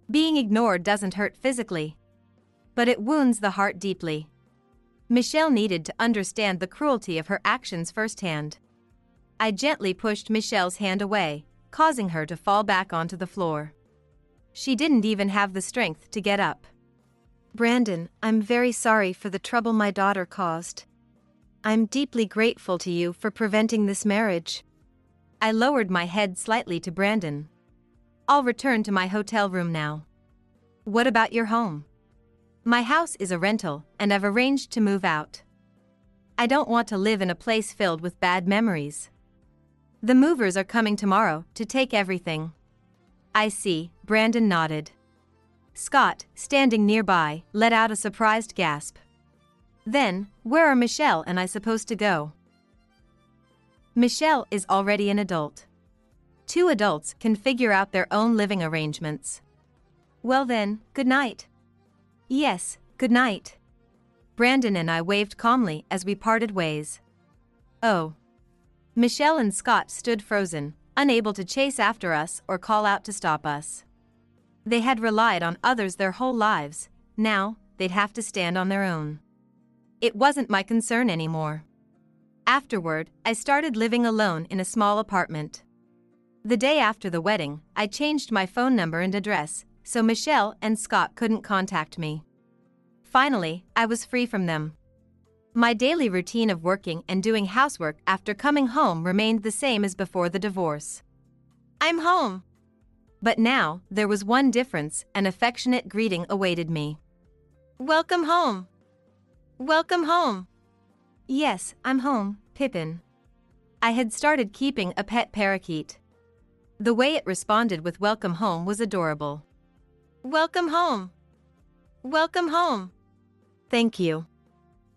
Being ignored doesn't hurt physically, but it wounds the heart deeply. Michelle needed to understand the cruelty of her actions firsthand. I gently pushed Michelle's hand away, causing her to fall back onto the floor. She didn't even have the strength to get up. Brandon, I'm very sorry for the trouble my daughter caused. I'm deeply grateful to you for preventing this marriage. I lowered my head slightly to Brandon. I'll return to my hotel room now. What about your home? My house is a rental, and I've arranged to move out. I don't want to live in a place filled with bad memories. The movers are coming tomorrow to take everything. I see, Brandon nodded. Scott, standing nearby, let out a surprised gasp. Then, where are Michelle and I supposed to go? Michelle is already an adult. 2 adults can figure out their own living arrangements. Well then, good night. Yes, good night. Brandon and I waved calmly as we parted ways. Oh. Michelle and Scott stood frozen, unable to chase after us or call out to stop us. They had relied on others their whole lives, now, they'd have to stand on their own. It wasn't my concern anymore. Afterward, I started living alone in a small apartment. The day after the wedding, I changed my phone number and address, so Michelle and Scott couldn't contact me. Finally, I was free from them. My daily routine of working and doing housework after coming home remained the same as before the divorce. I'm home. But now, there was one difference: an affectionate greeting awaited me. Welcome home. Welcome home. Yes, I'm home, Pippin. I had started keeping a pet parakeet. The way it responded with welcome home was adorable. Welcome home. Welcome home. Thank you.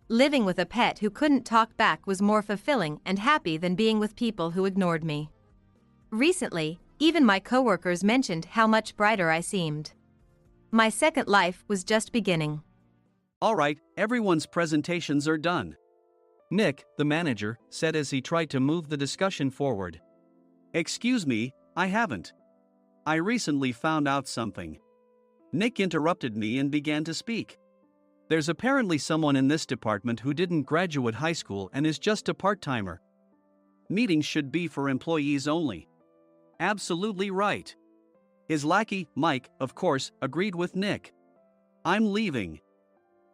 Living with a pet who couldn't talk back was more fulfilling and happy than being with people who ignored me. Recently, even my coworkers mentioned how much brighter I seemed. My second life was just beginning. All right, everyone's presentations are done. Nick, the manager, said as he tried to move the discussion forward. Excuse me, I haven't. I recently found out something. Nick interrupted me and began to speak. There's apparently someone in this department who didn't graduate high school and is just a part-timer. Meetings should be for employees only. Absolutely right. His lackey, Mike, of course, agreed with Nick. I'm leaving.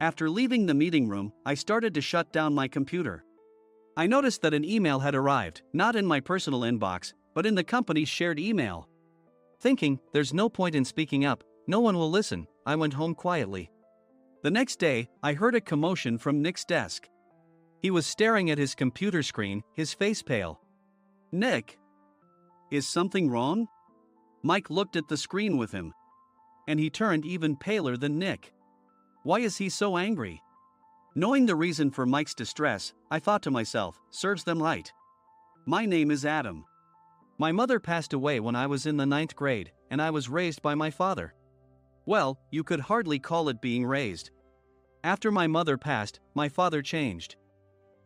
After leaving the meeting room, I started to shut down my computer. I noticed that an email had arrived, not in my personal inbox, but in the company's shared email. Thinking, there's no point in speaking up, no one will listen, I went home quietly. The next day, I heard a commotion from Nick's desk. He was staring at his computer screen, his face pale. Nick? Is something wrong? Mike looked at the screen with him. And he turned even paler than Nick. Why is he so angry? Knowing the reason for Mike's distress, I thought to myself, serves them right. My name is Adam. My mother passed away when I was in the 9th grade, and I was raised by my father. Well, you could hardly call it being raised. After my mother passed, my father changed.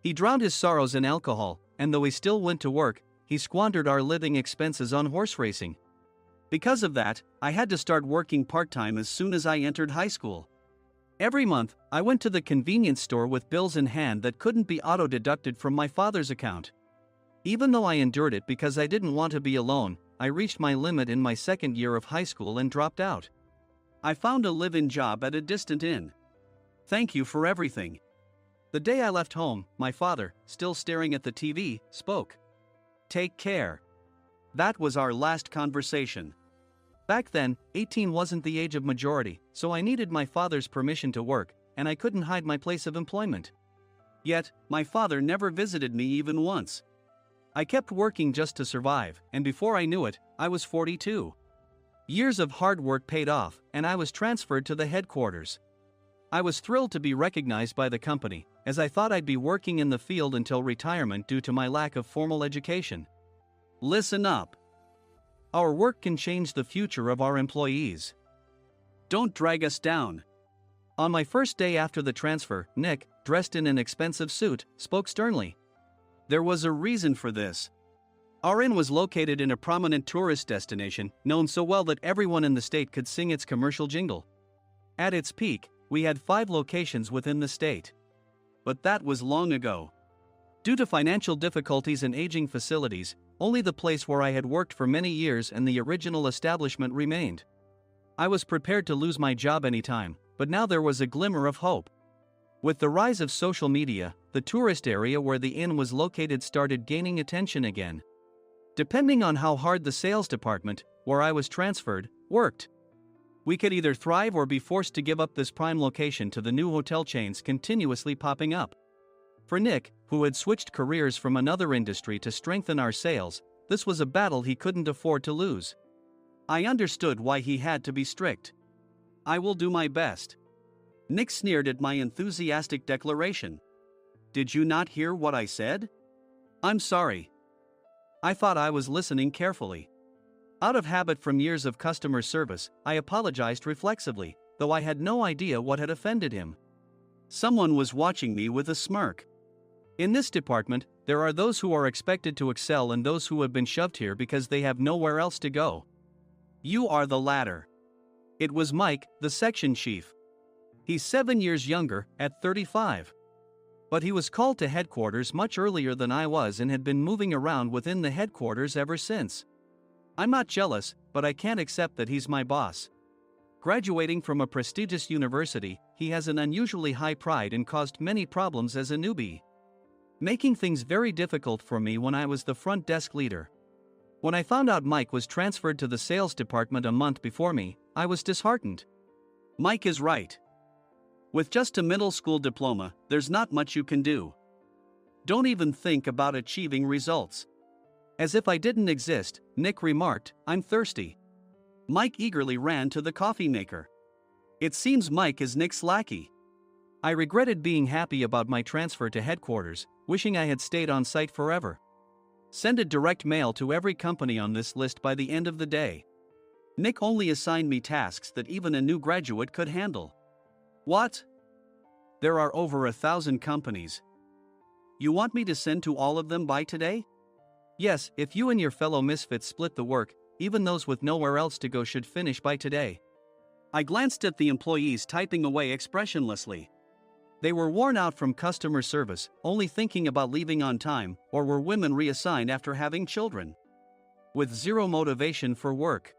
He drowned his sorrows in alcohol, and though he still went to work, he squandered our living expenses on horse racing. Because of that, I had to start working part-time as soon as I entered high school. Every month, I went to the convenience store with bills in hand that couldn't be auto-deducted from my father's account. Even though I endured it because I didn't want to be alone, I reached my limit in my second year of high school and dropped out. I found a live-in job at a distant inn. Thank you for everything. The day I left home, my father, still staring at the TV, spoke. Take care. That was our last conversation. Back then, 18 wasn't the age of majority, so I needed my father's permission to work, and I couldn't hide my place of employment. Yet, my father never visited me even once. I kept working just to survive, and before I knew it, I was 42. Years of hard work paid off, and I was transferred to the headquarters. I was thrilled to be recognized by the company, as I thought I'd be working in the field until retirement due to my lack of formal education. Listen up. Our work can change the future of our employees. Don't drag us down. On my first day after the transfer, Nick, dressed in an expensive suit, spoke sternly. There was a reason for this. Our inn was located in a prominent tourist destination, known so well that everyone in the state could sing its commercial jingle. At its peak, we had 5 locations within the state. But that was long ago. Due to financial difficulties and aging facilities, only the place where I had worked for many years and the original establishment remained. I was prepared to lose my job anytime, but now there was a glimmer of hope. With the rise of social media, the tourist area where the inn was located started gaining attention again. Depending on how hard the sales department, where I was transferred, worked, we could either thrive or be forced to give up this prime location to the new hotel chains continuously popping up. For Nick, who had switched careers from another industry to strengthen our sales, this was a battle he couldn't afford to lose. I understood why he had to be strict. "I will do my best." Nick sneered at my enthusiastic declaration. "Did you not hear what I said?" "I'm sorry." I thought I was listening carefully. Out of habit from years of customer service, I apologized reflexively, though I had no idea what had offended him. Someone was watching me with a smirk. In this department, there are those who are expected to excel and those who have been shoved here because they have nowhere else to go. You are the latter. It was Mike, the section chief. He's 7 years younger, at 35. But he was called to headquarters much earlier than I was and had been moving around within the headquarters ever since. I'm not jealous, but I can't accept that he's my boss. Graduating from a prestigious university, he has an unusually high pride and caused many problems as a newbie, making things very difficult for me when I was the front desk leader. When I found out Mike was transferred to the sales department a month before me, I was disheartened. Mike is right. With just a middle school diploma, there's not much you can do. Don't even think about achieving results. As if I didn't exist, Nick remarked, "I'm thirsty." Mike eagerly ran to the coffee maker. It seems Mike is Nick's lackey. I regretted being happy about my transfer to headquarters, wishing I had stayed on site forever. Send a direct mail to every company on this list by the end of the day. Nick only assigned me tasks that even a new graduate could handle. What? There are over 1,000 companies. You want me to send to all of them by today? Yes, if you and your fellow misfits split the work, even those with nowhere else to go should finish by today. I glanced at the employees typing away expressionlessly. They were worn out from customer service, only thinking about leaving on time, or were women reassigned after having children, with zero motivation for work.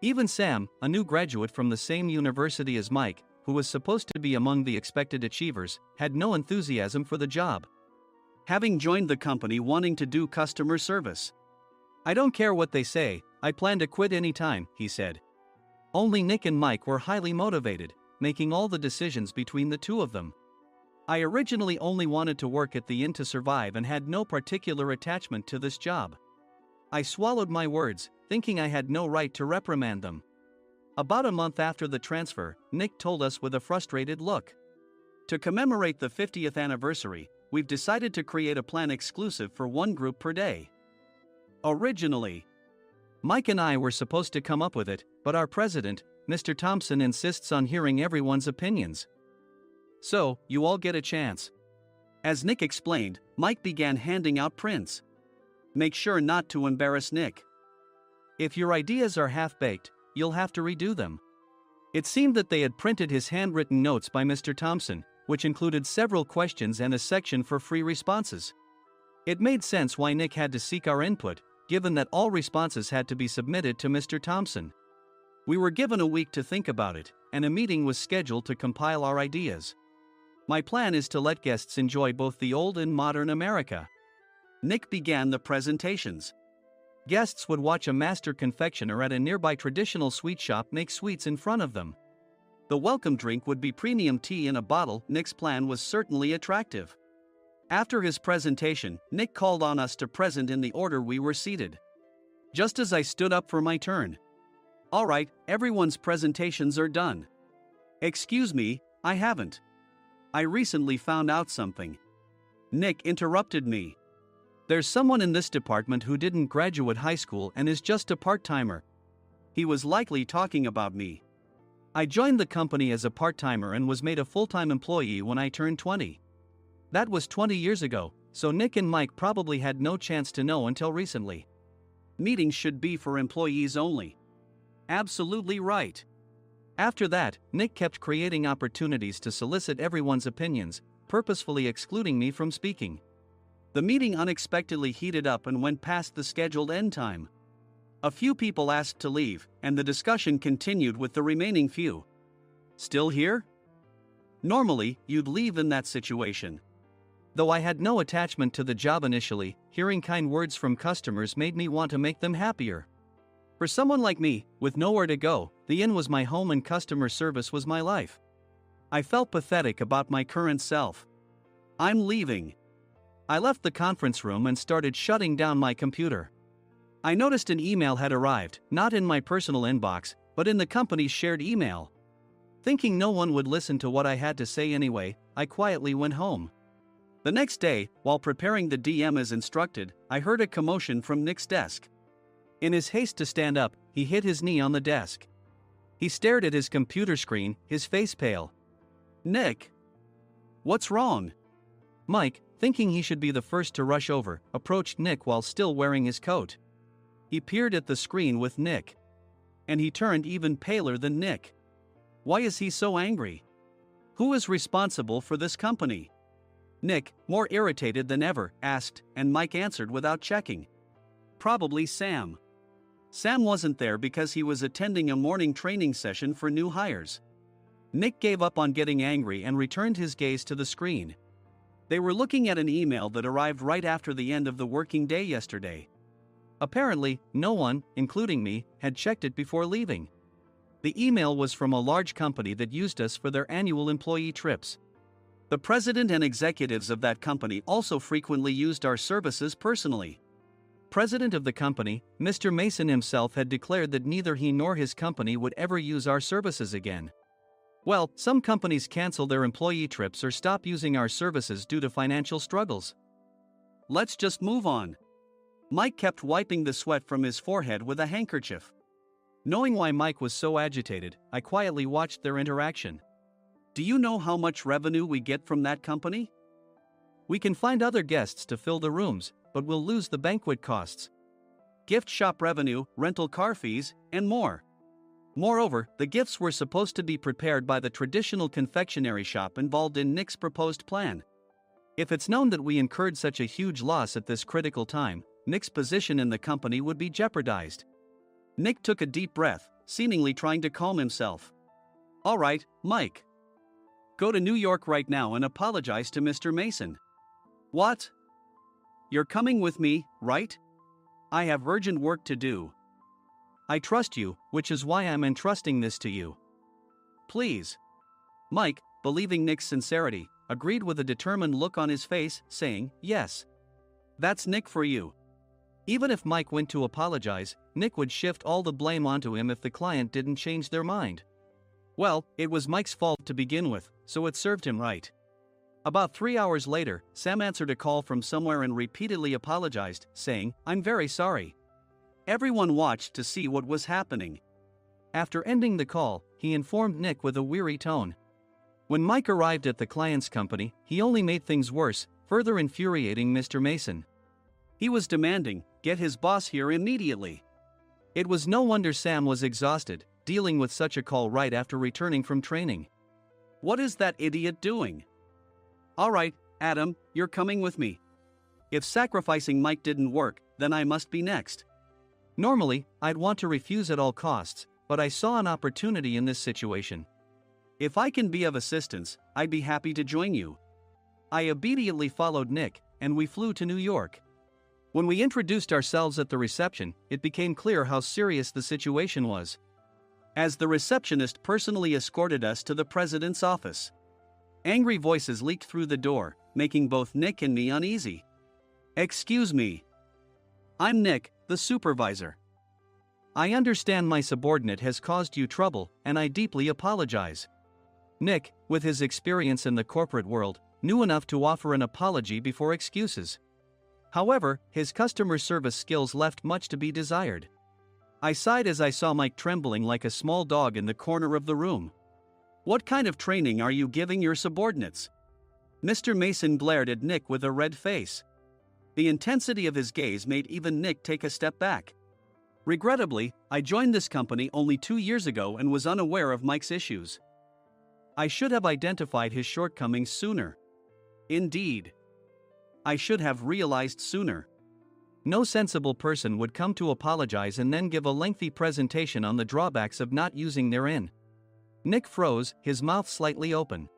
Even Sam, a new graduate from the same university as Mike, who was supposed to be among the expected achievers, had no enthusiasm for the job, having joined the company wanting to do customer service. "I don't care what they say, I plan to quit any time," he said. Only Nick and Mike were highly motivated, making all the decisions between the two of them. I originally only wanted to work at the inn to survive and had no particular attachment to this job. I swallowed my words, thinking I had no right to reprimand them. About a month after the transfer, Nick told us with a frustrated look. "To commemorate the 50th anniversary, we've decided to create a plan exclusive for one group per day. Originally, Mike and I were supposed to come up with it, but our president, Mr. Thompson, insists on hearing everyone's opinions. So, you all get a chance." As Nick explained, Mike began handing out prints. Make sure not to embarrass Nick. If your ideas are half-baked, you'll have to redo them. It seemed that they had printed his handwritten notes by Mr. Thompson, which included several questions and a section for free responses. It made sense why Nick had to seek our input, given that all responses had to be submitted to Mr. Thompson. We were given a week to think about it, and a meeting was scheduled to compile our ideas. My plan is to let guests enjoy both the old and modern America. Nick began the presentations. Guests would watch a master confectioner at a nearby traditional sweet shop make sweets in front of them. The welcome drink would be premium tea in a bottle. Nick's plan was certainly attractive. After his presentation, Nick called on us to present in the order we were seated. Just as I stood up for my turn. "All right, everyone's presentations are done." "Excuse me, I haven't. I recently found out something." Nick interrupted me. "There's someone in this department who didn't graduate high school and is just a part-timer." He was likely talking about me. I joined the company as a part-timer and was made a full-time employee when I turned 20. That was 20 years ago, so Nick and Mike probably had no chance to know until recently. Meetings should be for employees only. Absolutely right. After that, Nick kept creating opportunities to solicit everyone's opinions, purposefully excluding me from speaking. The meeting unexpectedly heated up and went past the scheduled end time. A few people asked to leave, and the discussion continued with the remaining few. Still here? Normally, you'd leave in that situation. Though I had no attachment to the job initially, hearing kind words from customers made me want to make them happier. For someone like me, with nowhere to go, the inn was my home and customer service was my life. I felt pathetic about my current self. I'm leaving. I left the conference room and started shutting down my computer. I noticed an email had arrived, not in my personal inbox, but in the company's shared email. Thinking no one would listen to what I had to say anyway, I quietly went home. The next day, while preparing the DM as instructed, I heard a commotion from Nick's desk. In his haste to stand up, he hit his knee on the desk. He stared at his computer screen, his face pale. Nick! What's wrong? Mike, thinking he should be the first to rush over, approached Nick while still wearing his coat. He peered at the screen with Nick. And he turned even paler than Nick. Why is he so angry? Who is responsible for this company? Nick, more irritated than ever, asked, and Mike answered without checking. Probably Sam. Sam wasn't there because he was attending a morning training session for new hires. Nick gave up on getting angry and returned his gaze to the screen. They were looking at an email that arrived right after the end of the working day yesterday. Apparently, no one, including me, had checked it before leaving. The email was from a large company that used us for their annual employee trips. The president and executives of that company also frequently used our services personally. President of the company, Mr. Mason himself had declared that neither he nor his company would ever use our services again. Well, some companies cancel their employee trips or stop using our services due to financial struggles. Let's just move on. Mike kept wiping the sweat from his forehead with a handkerchief. Knowing why Mike was so agitated, I quietly watched their interaction. Do you know how much revenue we get from that company? We can find other guests to fill the rooms, but we'll lose the banquet costs, gift shop revenue, rental car fees, and more. Moreover, the gifts were supposed to be prepared by the traditional confectionery shop involved in Nick's proposed plan. If it's known that we incurred such a huge loss at this critical time, Nick's position in the company would be jeopardized. Nick took a deep breath, seemingly trying to calm himself. All right, Mike. Go to New York right now and apologize to Mr. Mason. What? You're coming with me, right? I have urgent work to do. I trust you, which is why I'm entrusting this to you. Please. Mike, believing Nick's sincerity, agreed with a determined look on his face, saying, yes. That's Nick for you. Even if Mike went to apologize, Nick would shift all the blame onto him if the client didn't change their mind. Well, it was Mike's fault to begin with, so it served him right. About 3 hours later, Sam answered a call from somewhere and repeatedly apologized, saying, I'm very sorry. Everyone watched to see what was happening. After ending the call, he informed Nick with a weary tone. When Mike arrived at the client's company, he only made things worse, further infuriating Mr. Mason. He was demanding, get his boss here immediately. It was no wonder Sam was exhausted, dealing with such a call right after returning from training. What is that idiot doing? All right, Adam, you're coming with me. If sacrificing Mike didn't work, then I must be next. Normally, I'd want to refuse at all costs, but I saw an opportunity in this situation. If I can be of assistance, I'd be happy to join you. I obediently followed Nick, and we flew to New York. When we introduced ourselves at the reception, it became clear how serious the situation was, as the receptionist personally escorted us to the president's office. Angry voices leaked through the door, making both Nick and me uneasy. Excuse me. I'm Nick, the supervisor. I understand my subordinate has caused you trouble, and I deeply apologize. Nick, with his experience in the corporate world, knew enough to offer an apology before excuses. However, his customer service skills left much to be desired. I sighed as I saw Mike trembling like a small dog in the corner of the room. What kind of training are you giving your subordinates? Mr. Mason glared at Nick with a red face. The intensity of his gaze made even Nick take a step back. Regrettably, I joined this company only 2 years ago and was unaware of Mike's issues. I should have identified his shortcomings sooner. Indeed. I should have realized sooner. No sensible person would come to apologize and then give a lengthy presentation on the drawbacks of not using their in. Nick froze, his mouth slightly open.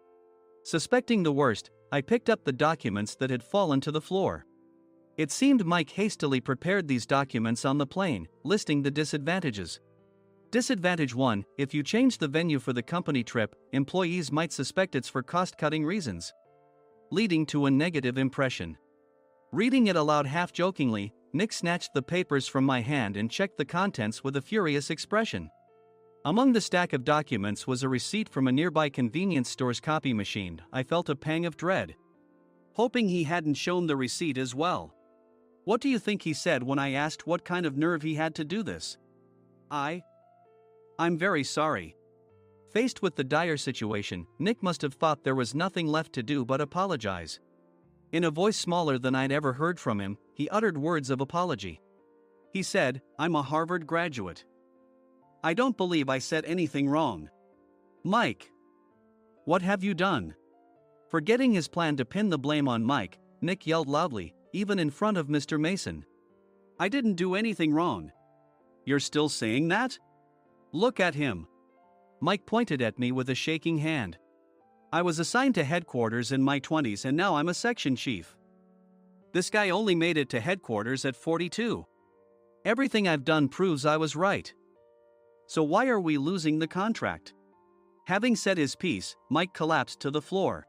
Suspecting the worst, I picked up the documents that had fallen to the floor. It seemed Mike hastily prepared these documents on the plane, listing the disadvantages. Disadvantage 1: if you change the venue for the company trip, employees might suspect it's for cost-cutting reasons, leading to a negative impression. Reading it aloud half-jokingly, Nick snatched the papers from my hand and checked the contents with a furious expression. Among the stack of documents was a receipt from a nearby convenience store's copy machine. I felt a pang of dread, hoping he hadn't shown the receipt as well. What do you think he said when I asked what kind of nerve he had to do this? I'm very sorry. Faced with the dire situation, Nick must have thought there was nothing left to do but apologize. In a voice smaller than I'd ever heard from him, he uttered words of apology. He said, "I'm a Harvard graduate. I don't believe I said anything wrong." Mike! What have you done? Forgetting his plan to pin the blame on Mike, Nick yelled loudly, even in front of Mr. Mason. "I didn't do anything wrong." "You're still saying that? Look at him." Mike pointed at me with a shaking hand. "I was assigned to headquarters in my 20s and now I'm a section chief. This guy only made it to headquarters at 42. Everything I've done proves I was right. So why are we losing the contract?" Having said his piece, Mike collapsed to the floor.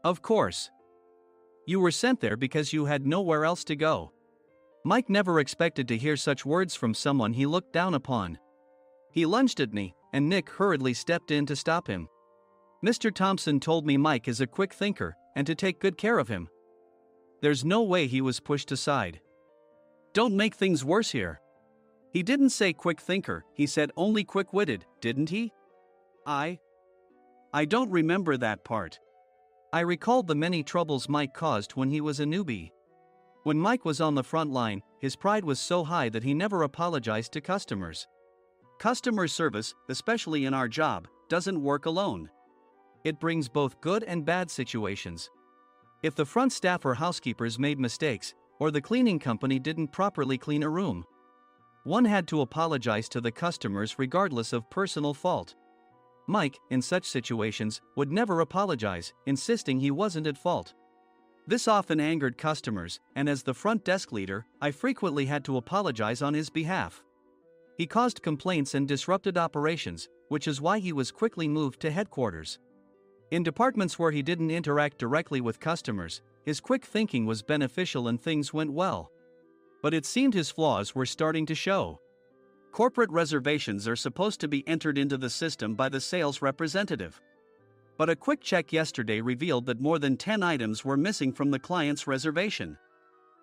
"Of course. You were sent there because you had nowhere else to go." Mike never expected to hear such words from someone he looked down upon. He lunged at me, and Nick hurriedly stepped in to stop him. "Mr. Thompson told me Mike is a quick thinker, and to take good care of him." There's no way he was pushed aside. "Don't make things worse here. He didn't say quick thinker, he said only quick-witted, didn't he?" I don't remember that part. I recalled the many troubles Mike caused when he was a newbie. When Mike was on the front line, his pride was so high that he never apologized to customers. Customer service, especially in our job, doesn't work alone. It brings both good and bad situations. If the front staff or housekeepers made mistakes, or the cleaning company didn't properly clean a room, one had to apologize to the customers regardless of personal fault. Mike, in such situations, would never apologize, insisting he wasn't at fault. This often angered customers, and as the front desk leader, I frequently had to apologize on his behalf. He caused complaints and disrupted operations, which is why he was quickly moved to headquarters. In departments where he didn't interact directly with customers, his quick thinking was beneficial and things went well. But it seemed his flaws were starting to show. Corporate reservations are supposed to be entered into the system by the sales representative. But a quick check yesterday revealed that more than 10 items were missing from the client's reservation.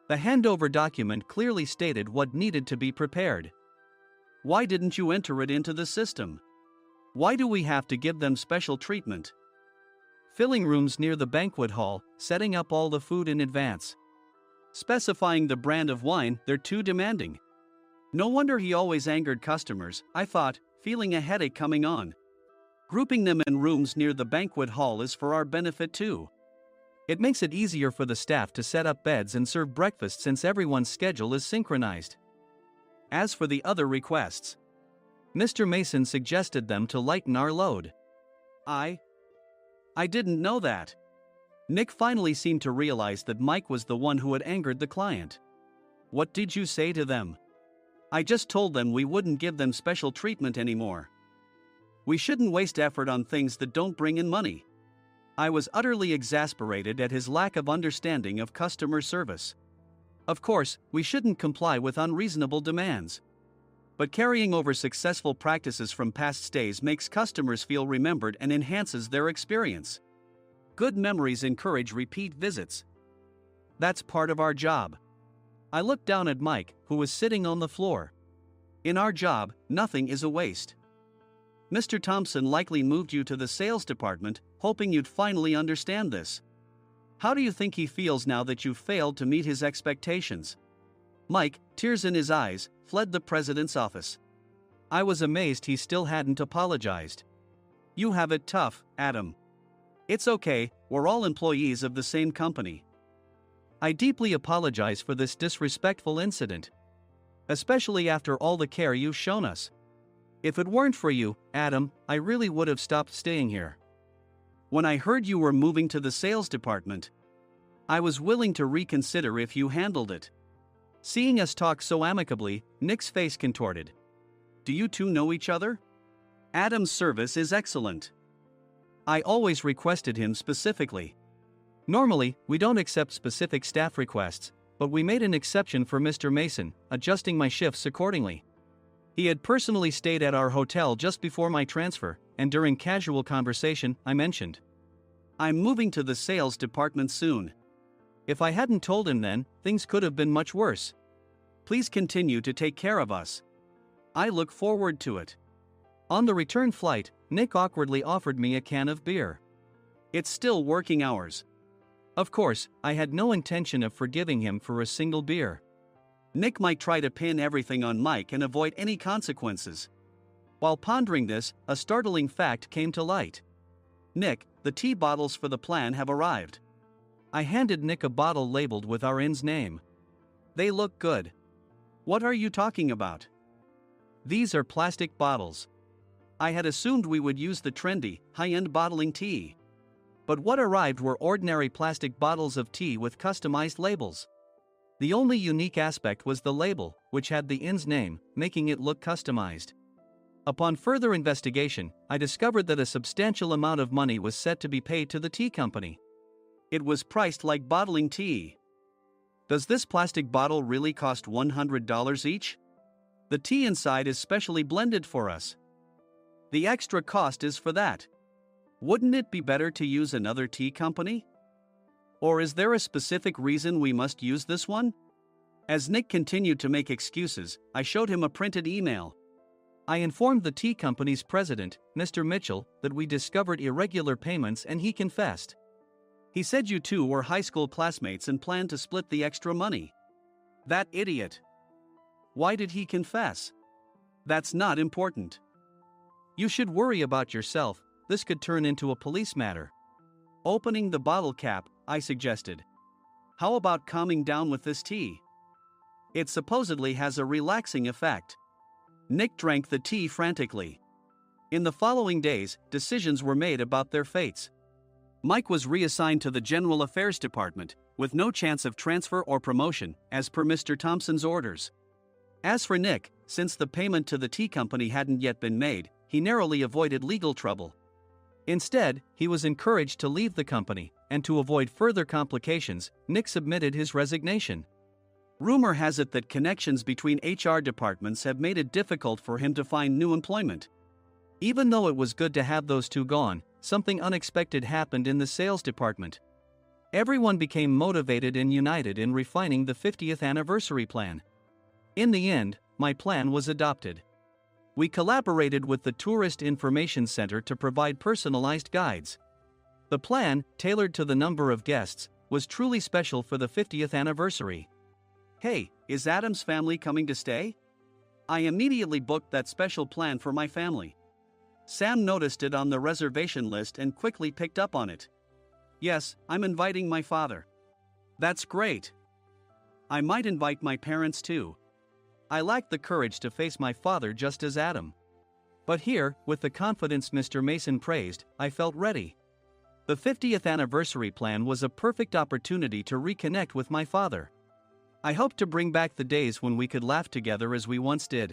The handover document clearly stated what needed to be prepared. Why didn't you enter it into the system? Why do we have to give them special treatment? Filling rooms near the banquet hall, setting up all the food in advance. Specifying the brand of wine, they're too demanding. No wonder he always angered customers, I thought, feeling a headache coming on. Grouping them in rooms near the banquet hall is for our benefit too. It makes it easier for the staff to set up beds and serve breakfast since everyone's schedule is synchronized. As for the other requests, Mr. Mason suggested them to lighten our load. I didn't know that. Nick finally seemed to realize that Mike was the one who had angered the client. What did you say to them? I just told them we wouldn't give them special treatment anymore. We shouldn't waste effort on things that don't bring in money. I was utterly exasperated at his lack of understanding of customer service. Of course, we shouldn't comply with unreasonable demands. But carrying over successful practices from past stays makes customers feel remembered and enhances their experience. Good memories encourage repeat visits. That's part of our job. I looked down at Mike, who was sitting on the floor. In our job, nothing is a waste. Mr. Thompson likely moved you to the sales department, hoping you'd finally understand this. How do you think he feels now that you failed to meet his expectations? Mike, tears in his eyes, fled the president's office. I was amazed he still hadn't apologized. You have it tough, Adam. It's okay, we're all employees of the same company. I deeply apologize for this disrespectful incident. Especially after all the care you've shown us. If it weren't for you, Adam, I really would have stopped staying here. When I heard you were moving to the sales department, I was willing to reconsider if you handled it. Seeing us talk so amicably, Nick's face contorted. Do you two know each other? Adam's service is excellent. I always requested him specifically. Normally, we don't accept specific staff requests, but we made an exception for Mr. Mason, adjusting my shifts accordingly. He had personally stayed at our hotel just before my transfer, and during casual conversation, I mentioned, I'm moving to the sales department soon. If I hadn't told him then, things could have been much worse. Please continue to take care of us. I look forward to it. On the return flight, Nick awkwardly offered me a can of beer. It's still working hours. Of course, I had no intention of forgiving him for a single beer. Nick might try to pin everything on Mike and avoid any consequences. While pondering this, a startling fact came to light. Nick, the tea bottles for the plan have arrived. I handed Nick a bottle labeled with our inn's name. They look good. What are you talking about? These are plastic bottles. I had assumed we would use the trendy, high-end bottling tea. But what arrived were ordinary plastic bottles of tea with customized labels. The only unique aspect was the label, which had the inn's name, making it look customized. Upon further investigation, I discovered that a substantial amount of money was set to be paid to the tea company. It was priced like bottling tea. Does this plastic bottle really cost $100 each? The tea inside is specially blended for us. The extra cost is for that. Wouldn't it be better to use another tea company? Or is there a specific reason we must use this one? As Nick continued to make excuses, I showed him a printed email. I informed the tea company's president, Mr. Mitchell, that we discovered irregular payments and he confessed. He said you two were high school classmates and planned to split the extra money. That idiot. Why did he confess? That's not important. You should worry about yourself, this could turn into a police matter. Opening the bottle cap, I suggested. How about calming down with this tea? It supposedly has a relaxing effect. Nick drank the tea frantically. In the following days, decisions were made about their fates. Mike was reassigned to the General Affairs Department, with no chance of transfer or promotion, as per Mr. Thompson's orders. As for Nick, since the payment to the tea company hadn't yet been made, he narrowly avoided legal trouble. Instead, he was encouraged to leave the company, and to avoid further complications, Nick submitted his resignation. Rumor has it that connections between HR departments have made it difficult for him to find new employment. Even though it was good to have those two gone, something unexpected happened in the sales department. Everyone became motivated and united in refining the 50th anniversary plan. In the end, my plan was adopted. We collaborated with the Tourist Information Center to provide personalized guides. The plan, tailored to the number of guests, was truly special for the 50th anniversary. Hey, is Adam's family coming to stay? I immediately booked that special plan for my family. Sam noticed it on the reservation list and quickly picked up on it. Yes, I'm inviting my father. That's great. I might invite my parents too. I lacked the courage to face my father just as Adam. But here, with the confidence Mr. Mason praised, I felt ready. The 50th anniversary plan was a perfect opportunity to reconnect with my father. I hoped to bring back the days when we could laugh together as we once did.